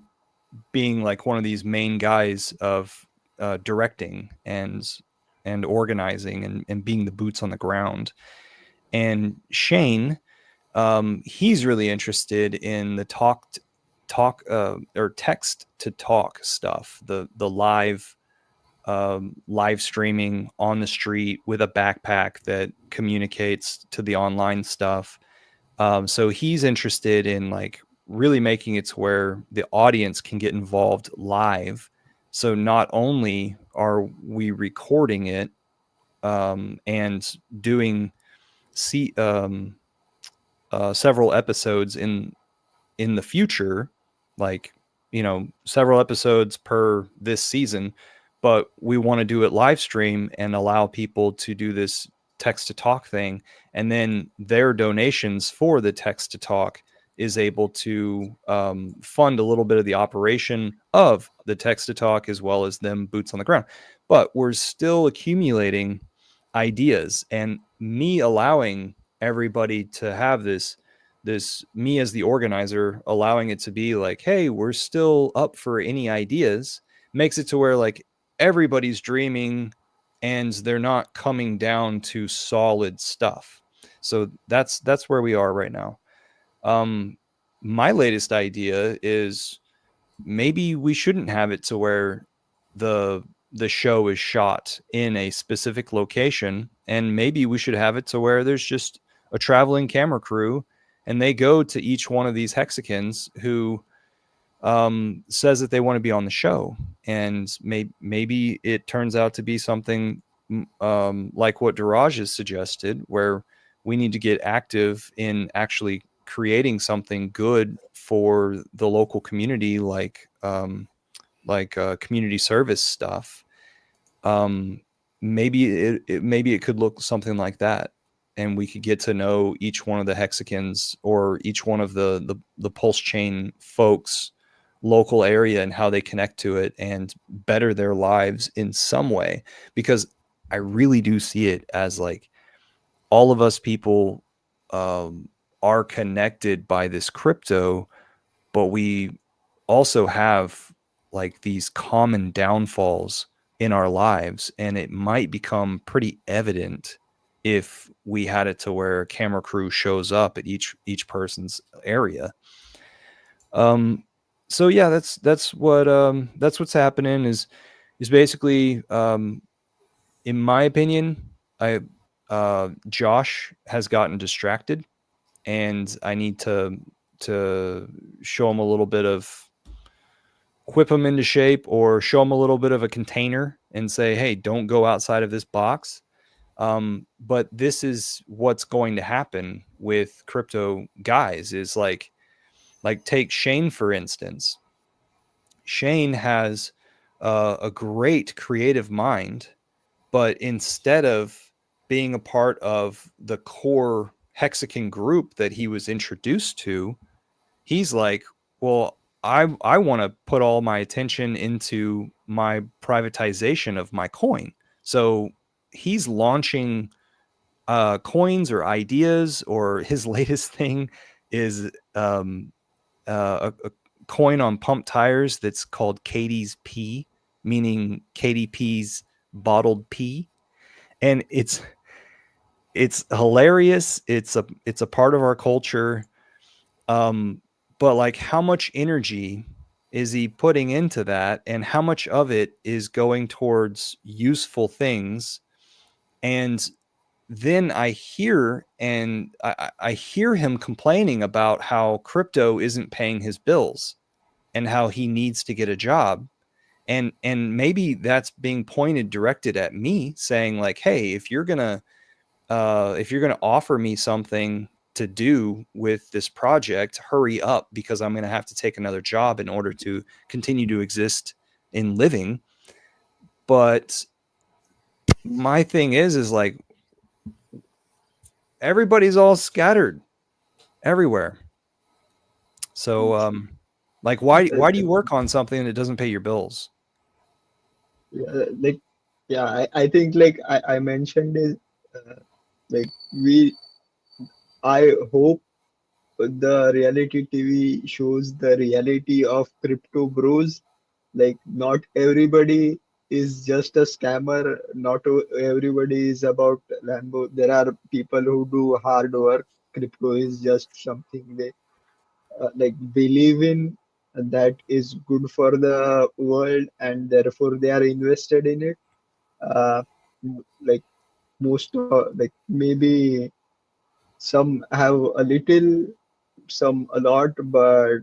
being like one of these main guys of directing and organizing and being the boots on the ground. And Shane, he's really interested in the talk or text to talk stuff, the live streaming on the street with a backpack that communicates to the online stuff. So he's interested in, like, really making it to where the audience can get involved live. So not only are we recording it and doing several episodes in the future, like, several episodes per this season, but we want to do it live stream and allow people to do this text to talk thing, and then their donations for the text to talk is able to fund a little bit of the operation of the text to talk, as well as them boots on the ground. But we're still accumulating ideas, and me allowing everybody to have this me as the organizer allowing it to be like, hey, we're still up for any ideas, makes it to where like everybody's dreaming and they're not coming down to solid stuff. So that's where we are right now. My latest idea is maybe we shouldn't have it to where the show is shot in a specific location, and maybe we should have it to where there's just a traveling camera crew and they go to each one of these hexagons who says that they want to be on the show, and maybe it turns out to be something like what Daraj has suggested, where we need to get active in actually creating something good for the local community, like community service stuff. Maybe it could look something like that, and we could get to know each one of the hexagons or each one of the pulse chain folks local area and how they connect to it and better their lives in some way, because I really do see it as like all of us people are connected by this crypto, but we also have like these common downfalls in our lives, and it might become pretty evident if we had it to where a camera crew shows up at each person's area. So yeah, that's what's happening is basically, in my opinion, Josh has gotten distracted, and I need to show him a little bit of whip him into shape, or show him a little bit of a container and say, hey, don't go outside of this box. But this is what's going to happen with crypto guys is like take Shane, for instance. Shane has a great creative mind, but instead of being a part of the core Hexagon group that he was introduced to, he's like, well, I want to put all my attention into my privatization of my coin. So he's launching coins or ideas, or his latest thing is a coin on pump tires that's called Katie's P, meaning KDP's bottled pee. And it's hilarious. It's a part of our culture. But like, how much energy is he putting into that, and how much of it is going towards useful things? And then I hear him complaining about how crypto isn't paying his bills and how he needs to get a job. And maybe that's being directed at me, saying like, hey, if you're gonna offer me something to do with this project, hurry up, because I'm going to have to take another job in order to continue to exist in living. But my thing is like, everybody's all scattered everywhere. So, like, why do you work on something that doesn't pay your bills?
Yeah, like, yeah, I think like I mentioned is like I hope the reality TV shows the reality of crypto bros. Like, not everybody is just a scammer. Not everybody is about Lambo. There are people who do hard work. Crypto is just something they like believe in, and that is good for the world, and therefore they are invested in it. Uh, like like maybe some have a little, some a lot, but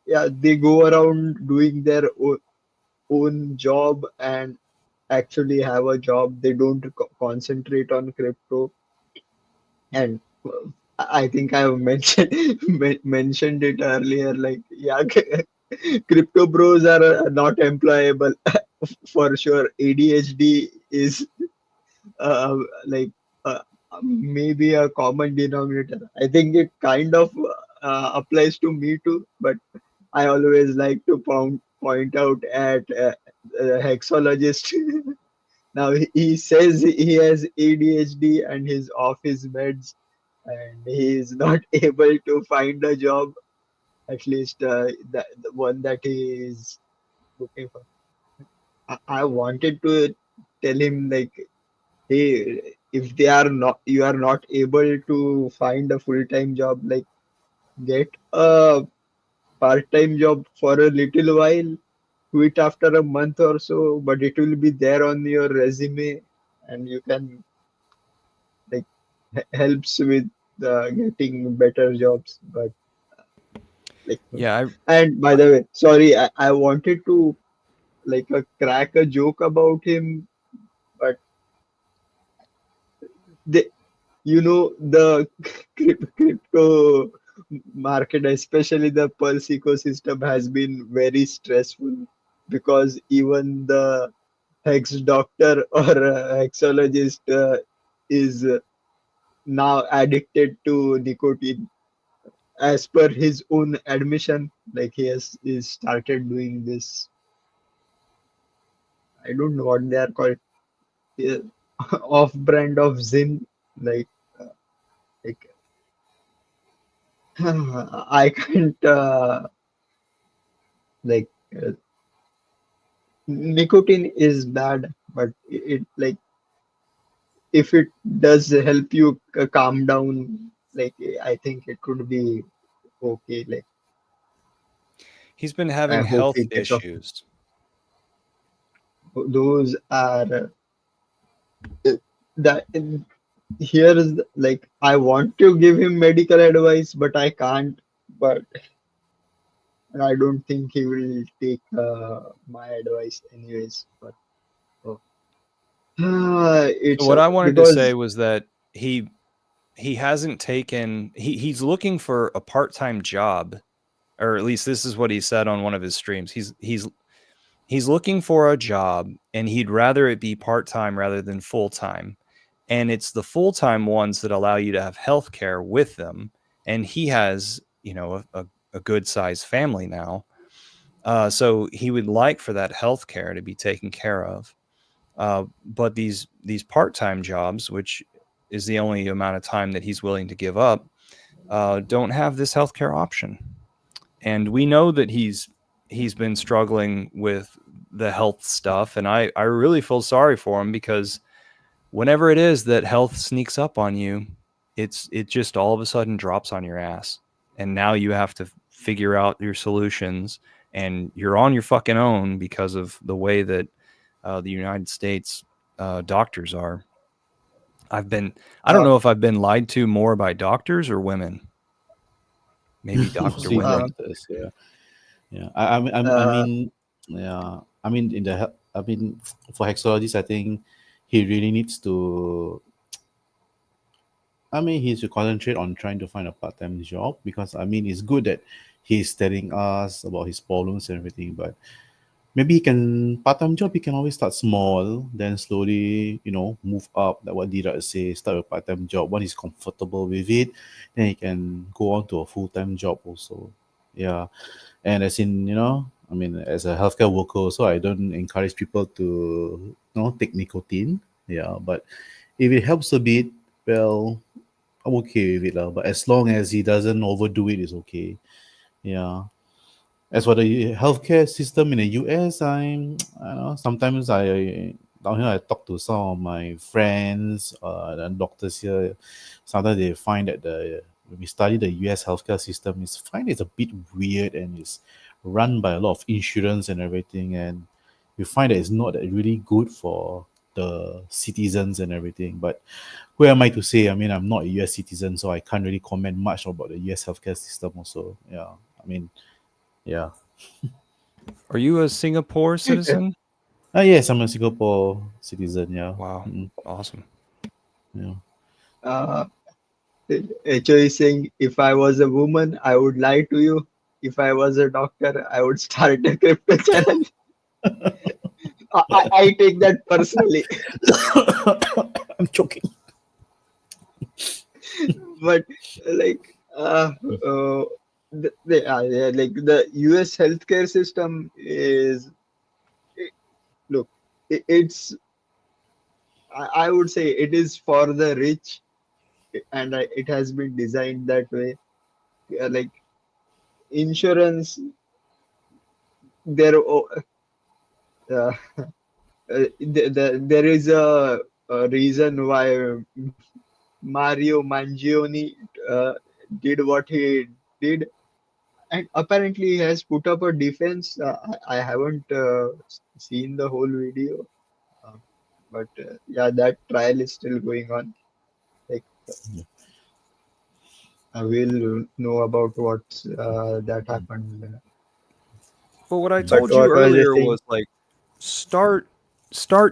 yeah, they go around doing their own job and actually have a job. They don't concentrate on crypto. And I think I've mentioned mentioned it earlier. Like, yeah, crypto bros are not employable for sure. ADHD is uh, like uh, maybe a common denominator. I think it kind of applies to me too, but I always like to point out at a hexologist. Now he says he has ADHD and he's off his meds, and he is not able to find a job, at least the one that he is looking for. I wanted to tell him like, hey, if they are not, you are not able to find a full-time job, like get a part-time job for a little while, quit after a month or so, but it will be there on your resume, and you can like helps with getting better jobs. But like,
Yeah,
and by the way, sorry, I wanted to like crack a joke about him, but they, the crypto market, especially the Pulse ecosystem, has been very stressful because even the hex doctor or hexologist is now addicted to nicotine as per his own admission. Like he started doing this. I don't know what they are called. uh, Off brand of Zin. Like, uh, like I can't like uh, nicotine is bad, but it like if it does help you calm down, like I think it could be okay. Like
he's been
I
having
hope
health
he gets off.
issues.
Those are that here is like I want to give him medical advice, but I can't. But I don't think he will take my advice anyways. But oh.
So
It's
what I wanted to say
because
was that he hasn't taken he's looking for a part-time job, or at least this is what he said on one of his streams. He's looking for a job, and he'd rather it be part-time rather than full-time. And it's the full-time ones that allow you to have health care with them. And he has, a good sized family now. So he would like for that health care to be taken care of. But these part-time jobs, which is the only amount of time that he's willing to give up, don't have this healthcare option. And we know that he's been struggling with the health stuff, and I really feel sorry for him, because whenever it is that health sneaks up on you, it just all of a sudden drops on your ass, and now you have to figure out your solutions, and you're on your fucking own because of the way that the United States doctors are. I don't
uh,
know if I've been lied to more by doctors or women. Maybe doctor
Mostly
women.
doctors. Yeah, yeah. I
uh,
mean, yeah. I mean, I mean, for hexologists, I think he really needs to. I mean, he should concentrate on trying to find a part-time job, because I mean, it's good that he's telling us about his problems and everything, but maybe he can part-time job. He can always start small, then slowly, move up. Like what Dira say, start a part-time job. When he's comfortable with it, then he can go on to a full-time job also. Yeah, and as in, I mean, as a healthcare worker, also I don't encourage people to, take nicotine. Yeah, but if it helps a bit, well, I'm okay with it, lah. But as long as he doesn't overdo it, it's okay. Yeah. As for the healthcare system in the US, I don't know, sometimes down here I talk to some of my friends, and doctors here. Sometimes they find that when we study the US healthcare system, it's a bit weird, and it's run by a lot of insurance and everything, and we find that it's not that really good for the citizens and everything. But who am I to say? I mean, I'm not a US citizen, so I can't really comment much about the US healthcare system also. Yeah. I mean, yeah.
Are you a Singapore citizen?
Yes, I'm a Singapore citizen. Yeah.
Wow,
Mm,
awesome.
yeah.
uh, HO is saying, if I was a woman, I would lie to you. If I was a doctor, I would start a crypto channel. I take that personally.
I'm choking.
But like yeah, like the US healthcare system is look, it's I would say it is for the rich, and it has been designed that way. Like insurance, there uh, there is a reason why Mario Mangione did what he did, and apparently he has put up a defense. I haven't seen the whole video, uh, but yeah, that trial is still going on. Like I will know about what that happened.
But what I
But
told you
what was the
earlier
thing?
was like start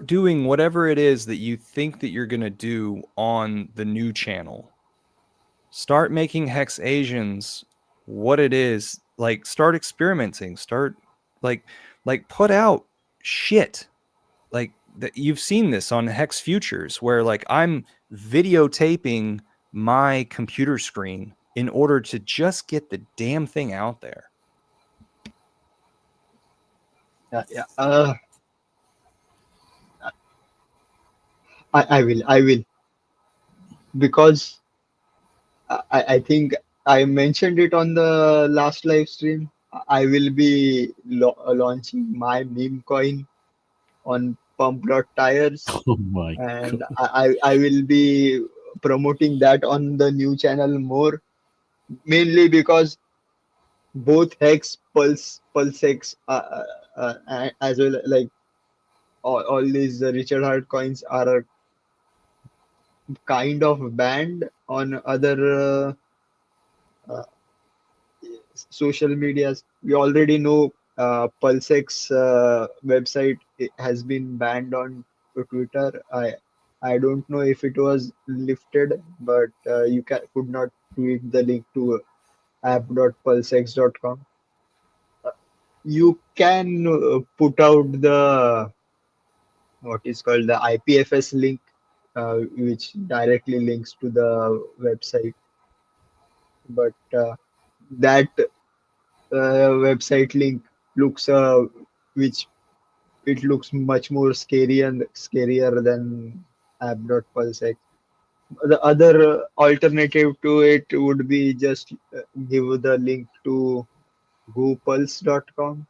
doing whatever it is that you think that you're gonna do on the new channel. Start making Hex Asians what it is. Like start experimenting. Start like put out shit. Like that you've seen this on Hex Futures where like I'm videotaping my computer screen in order to just get the damn thing out there.
Yeah. I will because I think I mentioned it on the last live stream. I will be launching my meme coin on pump.tires,
Oh my
and
god.
I will be promoting that on the new channel more, mainly because both Hex, PulseX, as well like all these Richard Hart coins are kind of banned on other uh, social medias. We already know PulseX website has been banned on Twitter. I don't know if it was lifted, but you could not tweet the link to app.pulsex.com. You can put out the what is called the IPFS link, which directly links to the website, but that website link looks which it looks much more scary and scarier than app.pulsex. The other alternative to it would be just give the link to gopulse.com.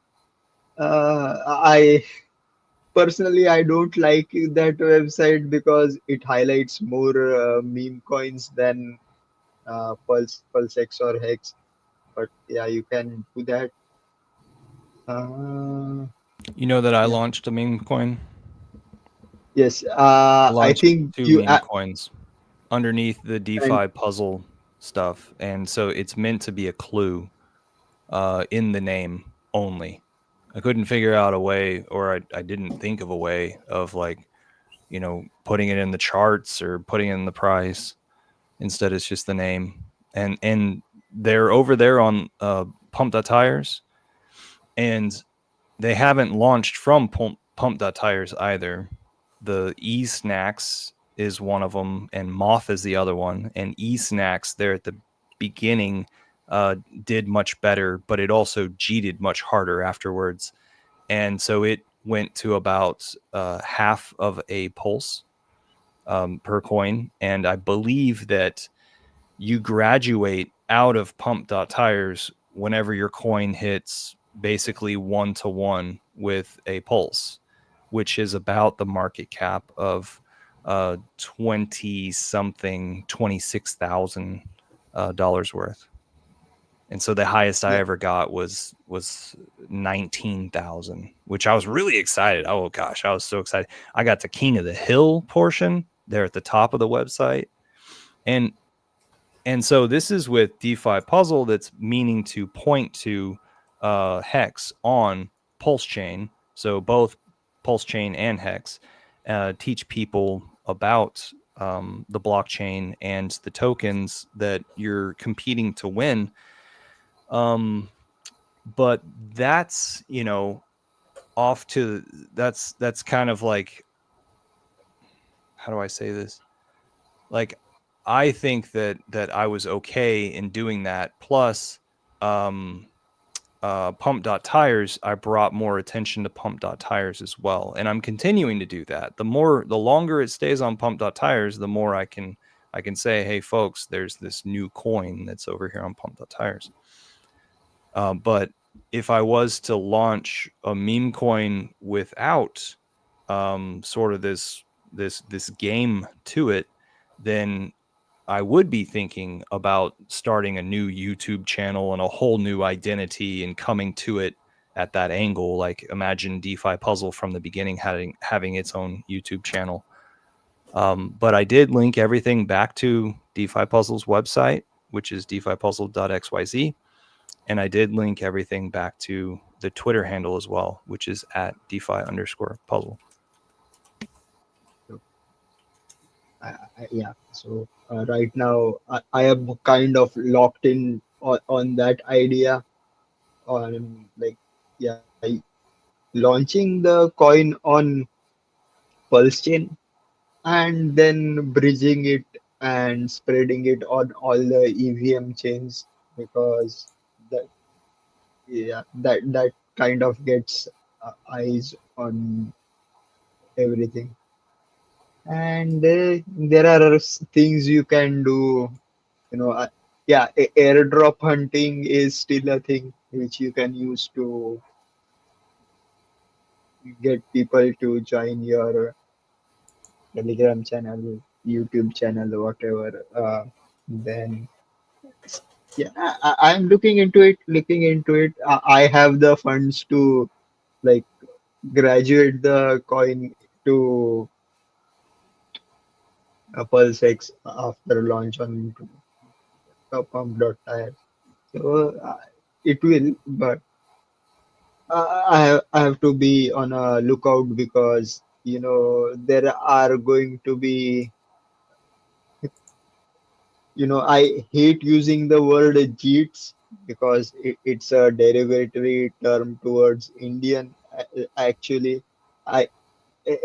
I personally I don't like that website because it highlights more meme coins than pulsex or hex. But yeah, you can do that.
You know that I
Yeah.
launched a meme coin?
Yes,
I
I
launched
think
2
you
meme coins underneath the
and
DeFi puzzle stuff, and so it's meant to be a clue in the name only. I couldn't figure out a way, or I didn't think of a way of like, you know, putting it in the charts or putting it in the price. Instead, it's just the name, and they're over there on Pump.tires, and they haven't launched from Pump.tires either. The eSnacks is one of them, and Moth is the other one. And eSnacks, there at the beginning, did much better, but it also cheated much harder afterwards. And so it went to about half of a pulse per coin. And I believe that you graduate out of Pump.tires whenever your coin hits basically 1-to-1 with a pulse, which is about the market cap of 20 something, $26,000 worth. And so the highest I
yeah,
ever got was 19,000, which I was really excited. Oh gosh, I was so excited. I got the King of the Hill portion there at the top of the website. And so this is with DeFi Puzzle that's meaning to point to Hex on Pulse Chain. So both Pulse Chain and Hex teach people about the blockchain and the tokens that you're competing to win. But that's, you know, off to that's kind of like, how do I say this? Like, I think that I was okay in doing that. Plus, Pump.tires, I brought more attention to Pump.tires as well, and I'm continuing to do that. The longer it stays on Pump.tires, the more I can I can say, hey, folks, there's this new coin that's over here on Pump.tires. But if I was to launch a meme coin without sort of this game to it, then I would be thinking about starting a new YouTube channel and a whole new identity and coming to it at that angle. Like imagine DeFi Puzzle from the beginning having its own YouTube channel. But I did link everything back to DeFi Puzzle's website, which is defipuzzle.xyz. And I did link everything back to the Twitter handle as well, which is at DeFi_puzzle.
Yeah. So right now I am kind of locked in on that idea on like yeah launching the coin on Pulse chain and then bridging it and spreading it on all the EVM chains because that that kind of gets eyes on everything. And there are things you can do, you know. Yeah, airdrop hunting is still a thing which you can use to get people to join your Telegram channel, YouTube channel, whatever. Then yeah, I'm looking into it. Looking into it. I have the funds to like graduate the coin to Pulse X after launch on pump.tire. So it will, but I have to be on a lookout because there are going to be, I hate using the word JEETs because it's a derogatory term towards Indian. Actually, I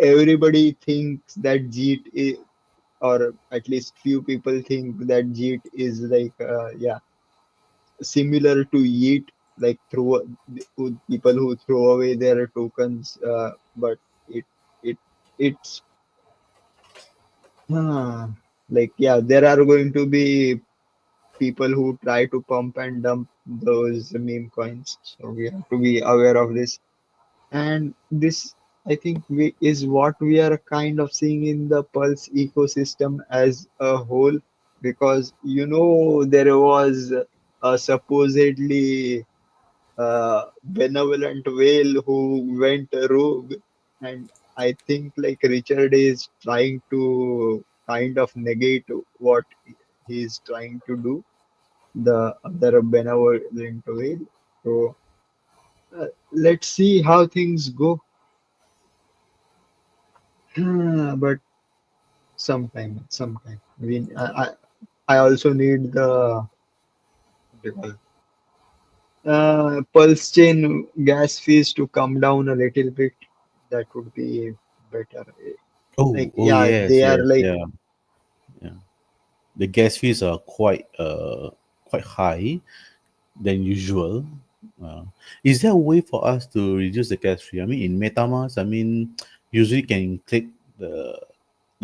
everybody thinks that JEET is, or at least few people think that JEET is like similar to yeet, like throw people who throw away their tokens, but it it it's like there are going to be people who try to pump and dump those meme coins, so we have to be aware of this. And this, I think, is what we are kind of seeing in the Pulse ecosystem as a whole, because there was a supposedly benevolent whale who went rogue, and I think like Richard is trying to kind of negate what he's trying to do, the other benevolent whale. So let's see how things go. But sometime. I mean, I also need the what do you call it? Pulse chain gas fees to come down a little bit. That would be better. Like,
Oh
yeah,
yes,
they are
yes,
like,
yeah, yeah. The gas fees are quite high than usual. Uh, is there a way for us to reduce the gas fee? I mean, in MetaMask, I mean, usually can click the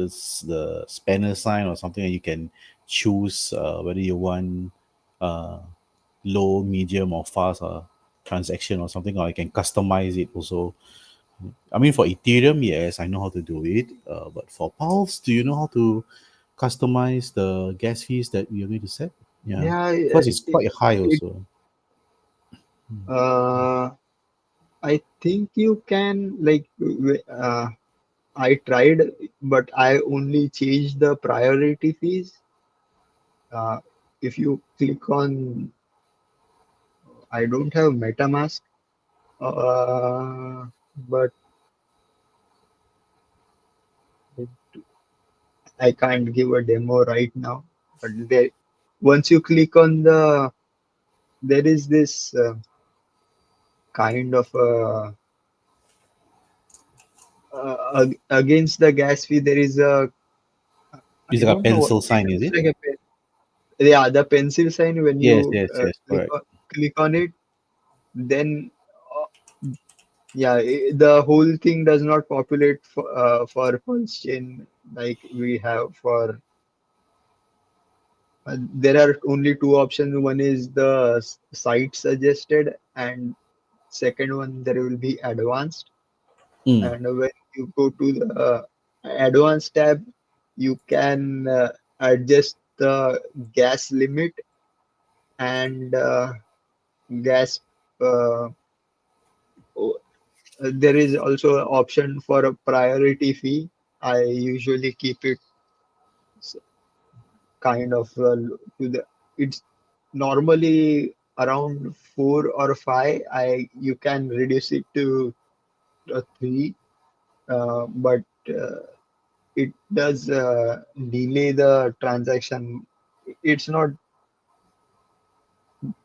spanner sign or something, and you can choose whether you want uh, low, medium, or fast transaction or something, or I can customize it also. I mean, for Ethereum, yes, I know how to do it. But for Pulse, do you know how to customize the gas fees that you're going to set? Yeah,
yeah,
because it's
it,
quite high
it
also.
uh, I think you can like, I tried, but I only changed the priority fees. Uh, if you click on, I don't have MetaMask, but I can't give a demo right now. But there, once you click on there is this kind of against the gas fee. There is a,
It's
I
like a
don't know what
pencil
it
sign, is
looks
it?
like a pen. Yeah, the pencil sign. When
Yes,
you
yes, yes, correct.
click on it, then the whole thing does not populate for Pulse chain like we have for there are only two options. One is the site suggested, and second one there will be advanced.
Mm.
And when you go to the advanced tab, you can adjust the gas limit and gas. Uh, o- there is also an option for a priority fee. I usually keep it s- kind of to the. It's normally around 4 or 5. You can reduce it to 3, but it does delay the transaction. It's not,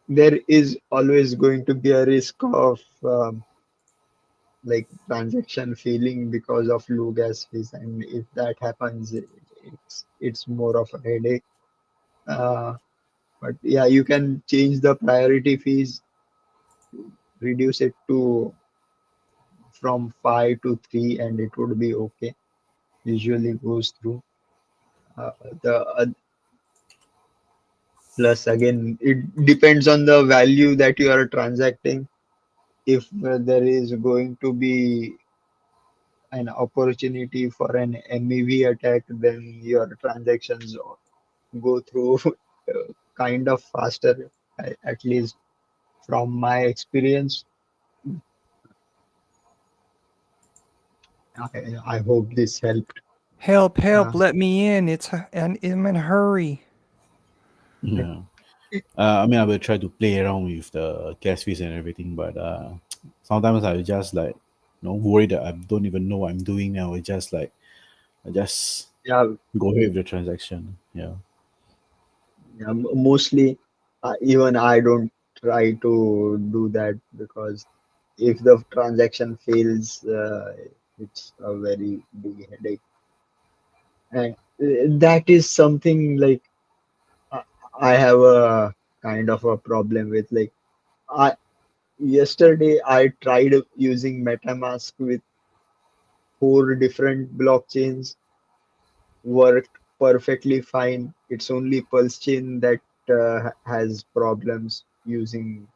there is always going to be a risk of like transaction failing because of low gas fees, and if that happens, it's more of a headache. Uh, but yeah, you can change the priority fees, reduce it to from 5 to 3, and it would be okay. Usually goes through. The plus again, it depends on the value that you are transacting. If there is going to be an opportunity for an MEV attack, then your transactions go through kind of faster, at least from my experience. I hope this helped.
Help, help,
Uh,
let me in. I'm in a hurry.
Yeah. I mean, I will try to play around with the gas fees and everything, but sometimes I just like, worry that I don't even know what I'm doing now. It's just like, I just
yeah,
go ahead with the transaction. Yeah.
yeah, mostly even I don't try to do that, because if the transaction fails, it's a very big headache. And that is something like I I have a kind of a problem with. Like, I yesterday I tried using MetaMask with 4 different blockchains, worked perfectly fine. It's only Pulse Chain that has problems using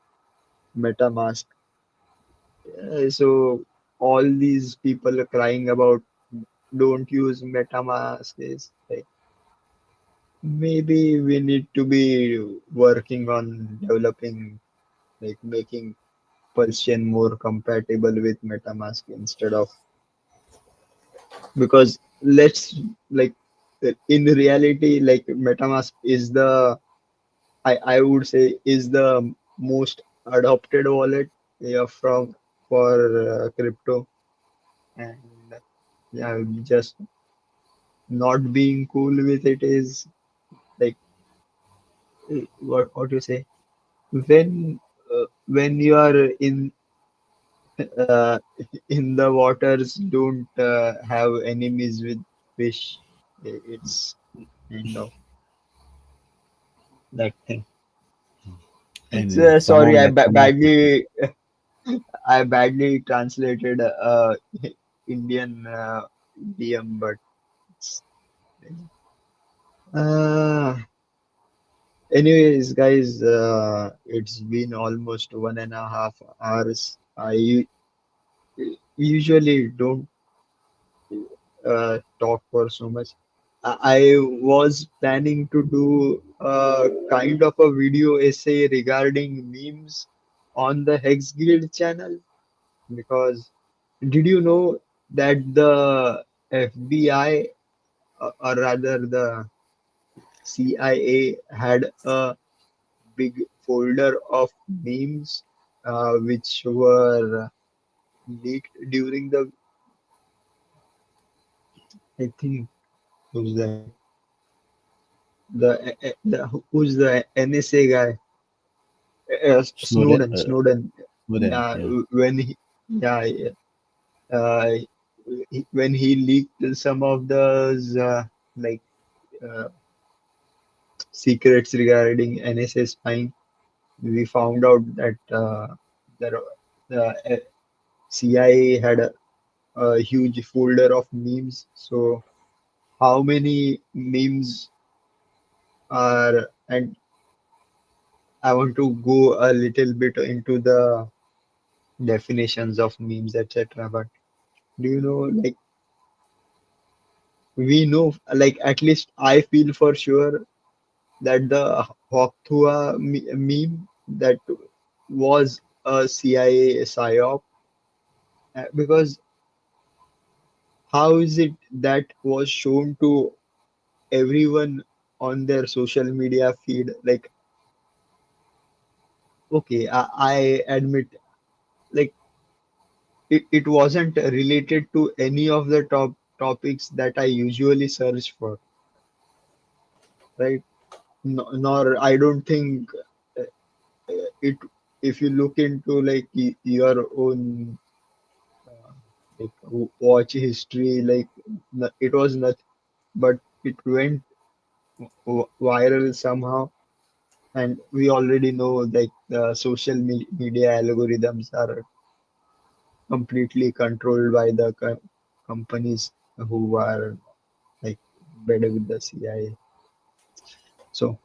MetaMask. So all these people are crying about don't use MetaMask is like, maybe we need to be working on developing, like making Pulse Chain more compatible with MetaMask instead of, because let's like in reality, like MetaMask is the, I would say is the most adopted wallet, yeah, from for crypto. And yeah, just not being cool with it is like, what you say, when you are uh, in the waters, don't have enemies with fish. It's kind of that thing. It's
And some more
sorry,
MetaMask.
I badly translated Indian DM, but it's, uh, anyways, guys, it's been almost 1.5 hours. I usually don't talk for so much. I was planning to do a kind of a video essay regarding memes on the Hex Guild channel, because did you know that the FBI, or rather the CIA, had a big folder of memes which were leaked during the, I think, who's who's the NSA guy?
Snowden.
Snowden.
Snowden.
Yeah,
Yeah.
when he, yeah, yeah, uh, when he leaked some of those like uh, secrets regarding NSA spying, we found out that there, the CIA had a huge folder of memes. So how many memes are And I want to go a little bit into the definitions of memes, etc. But do you know, like, we know, like, at least I feel for sure that the Hawkthua meme that was a CIA psyop, because how is it that was shown to everyone on their social media feed? Like, okay, I admit, like, it wasn't related to any of the topics that I usually search for, right? No, nor I don't think uh, it. If you look into like your own uh, like watch history, like it was nothing, but it went viral somehow. And we already know like the social media algorithms are completely controlled by the companies who are like better with the CIA. So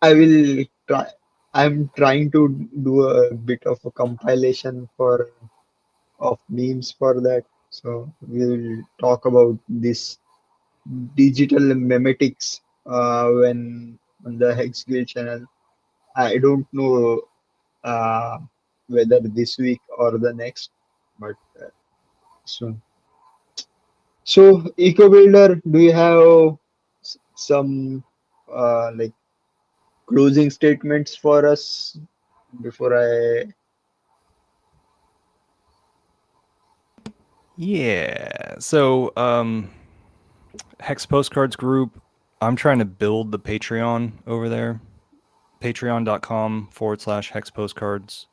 I will try. I'm trying to do a bit of a compilation for of memes for that. So we'll talk about this digital memetics when on the Hex Guild channel. I don't know uh, whether this week or the next, but soon. So, EcoBuilder, do you have some like closing statements for us before I?
Yeah. So, Hex Postcards group, I'm trying to build the Patreon over there. Patreon.com/Hex Postcards.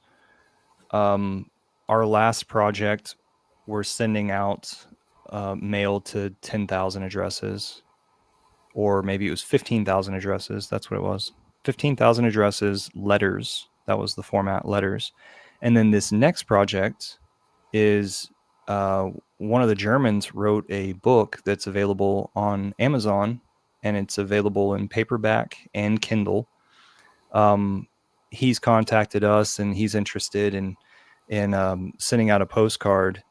Our last project, we're sending out mail to 10,000 addresses, or maybe it was 15,000 addresses. That's what it was. 15,000 addresses, letters. That was the format, letters. And then this next project is one of the Germans wrote a book that's available on Amazon, and it's available in paperback and Kindle. He's contacted us, and he's interested in sending out a postcard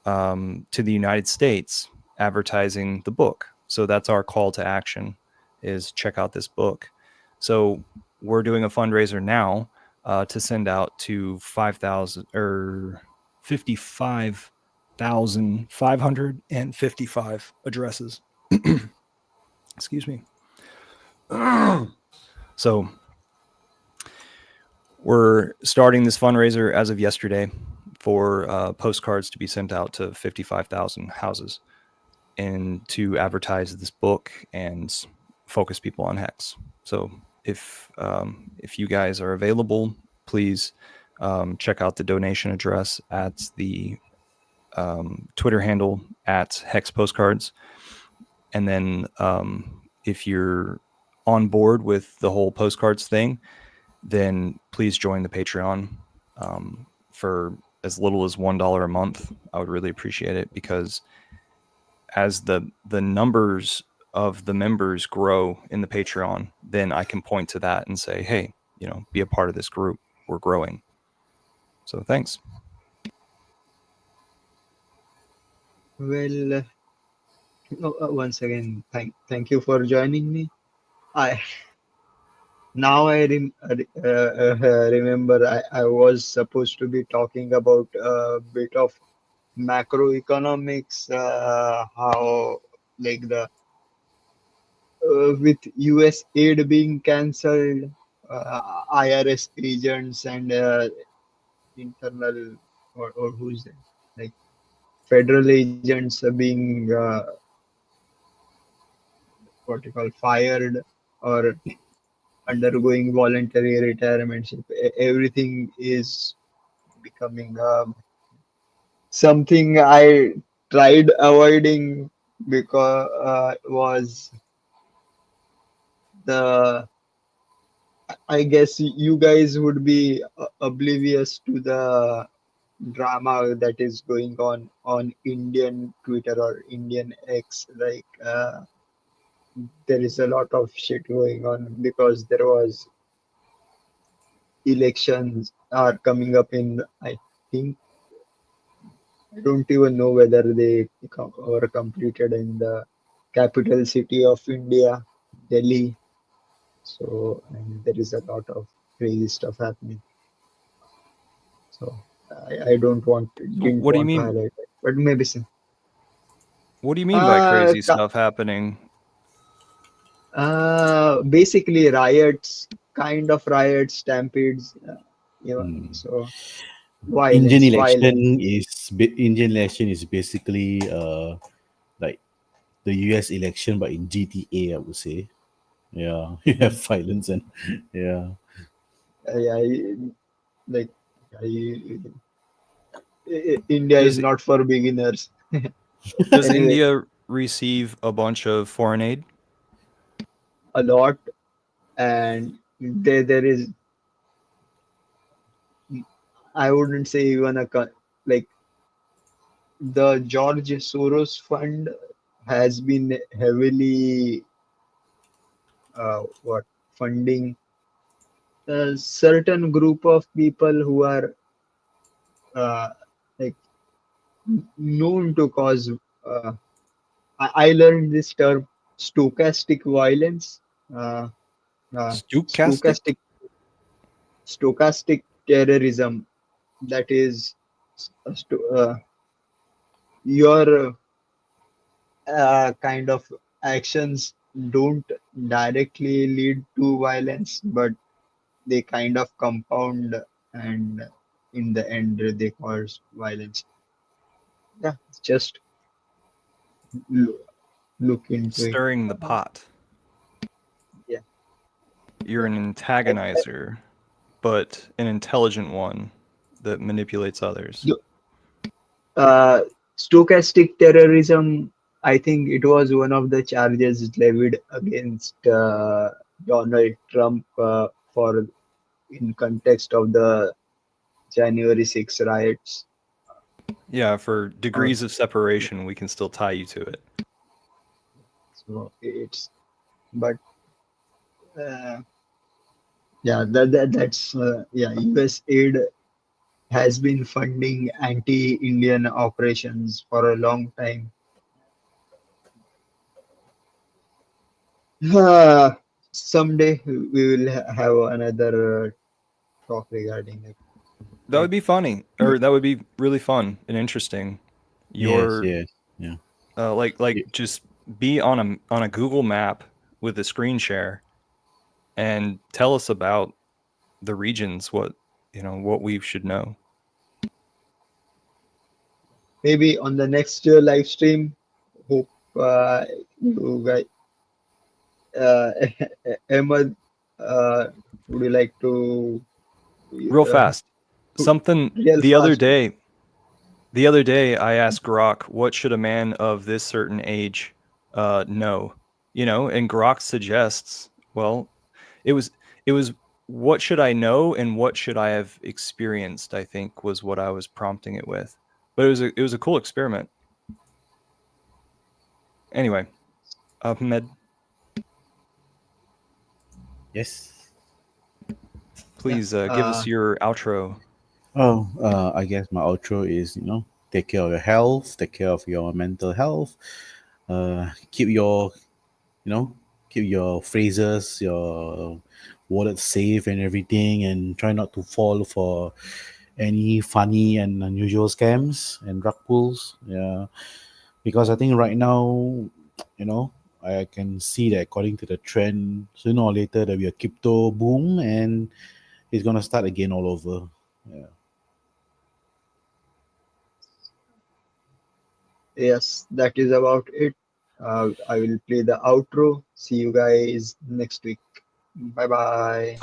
to the United States advertising the book. So that's our call to action: is check out this book. So we're doing a fundraiser now to send out to 5,000 or 55,555 addresses. Excuse me. So we're starting this fundraiser as of yesterday for postcards to be sent out to 55,000 houses and to advertise this book and focus people on Hex. So if you guys are available, please check out the donation address at the Twitter handle at Hex Postcards. And then if you're on board with the whole postcards thing, then please join the Patreon for as little as $1 a month. I would really appreciate it, because as the numbers of the members grow in the Patreon, then I can point to that and say, hey, be a part of this group. We're growing. So thanks.
Well, once again, thank you for joining me. I now I remember I was supposed to be talking about a bit of macroeconomics, how like the with US aid being cancelled, IRS agents and internal or who's it? Like federal agents are being what you call fired or undergoing voluntary retirement. Everything is becoming something I tried avoiding because was the I guess you guys would be oblivious to the drama that is going on Indian Twitter or Indian X, like there is a lot of shit going on because there was elections are coming up in, I think, I don't even know whether they were completed in the capital city of India, Delhi. So, and there is a lot of crazy stuff happening. So, I don't want, didn't
What do you
want to
mean?
highlight it, but maybe some.
What do you mean by crazy
Ka-
stuff happening?
Basically riots, kind of riots, stampedes, so
Indian
violence, violence.
Indian election is basically like the US election, but in GTA, I would say. Yeah, you have violence and yeah.
Like India is
Does
not for beginners.
does
Anyway,
India receive a bunch of foreign aid?
a lot, and there is, I wouldn't say even like the George Soros Fund has been heavily funding a certain group of people who are uh, like known to cause. I learned this term, stochastic violence. Uh,
Stochastic?
stochastic terrorism. That is, your kind of actions don't directly lead to violence, but they kind of compound, and in the end they cause violence. Yeah, just look into it.
Stirring the pot.
Yeah.
You're an antagonizer, but an intelligent one that manipulates others.
Stochastic terrorism, I think it was one of the charges levied against Donald Trump for in context of the January 6 riots.
Yeah, for degrees of separation, we can still tie you to it.
So but yeah, that's US aid has been funding anti-Indian operations for a long time. Someday we will have another talk regarding it.
That would be funny, or that would be really fun and interesting.
Yes, yeah.
Just be on a Google map with a screen share, and tell us about the regions, what we should know.
Maybe on the next live stream, hope you guys, Ahmed, would you like to
Real fast, something
real
the other
fast?
day I asked Grok, what should a man of this certain age know? And Grok suggests, well, it was what should I know and what should I have experienced, I think was what I was prompting it with. But it was a cool experiment. Anyway, Ahmed,
Yes.
please give us your outro.
Oh, I guess my outro is, take care of your health, take care of your mental health, keep your phrases, your wallet safe and everything, and try not to fall for any funny and unusual scams and rug pulls. Yeah, because I think right now, I can see that according to the trend, sooner or later there'll be a crypto boom and it's gonna start again all over. Yeah.
Yes, that is about it. I will play the outro. See you guys next week. Bye bye.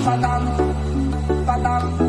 Padam, padam,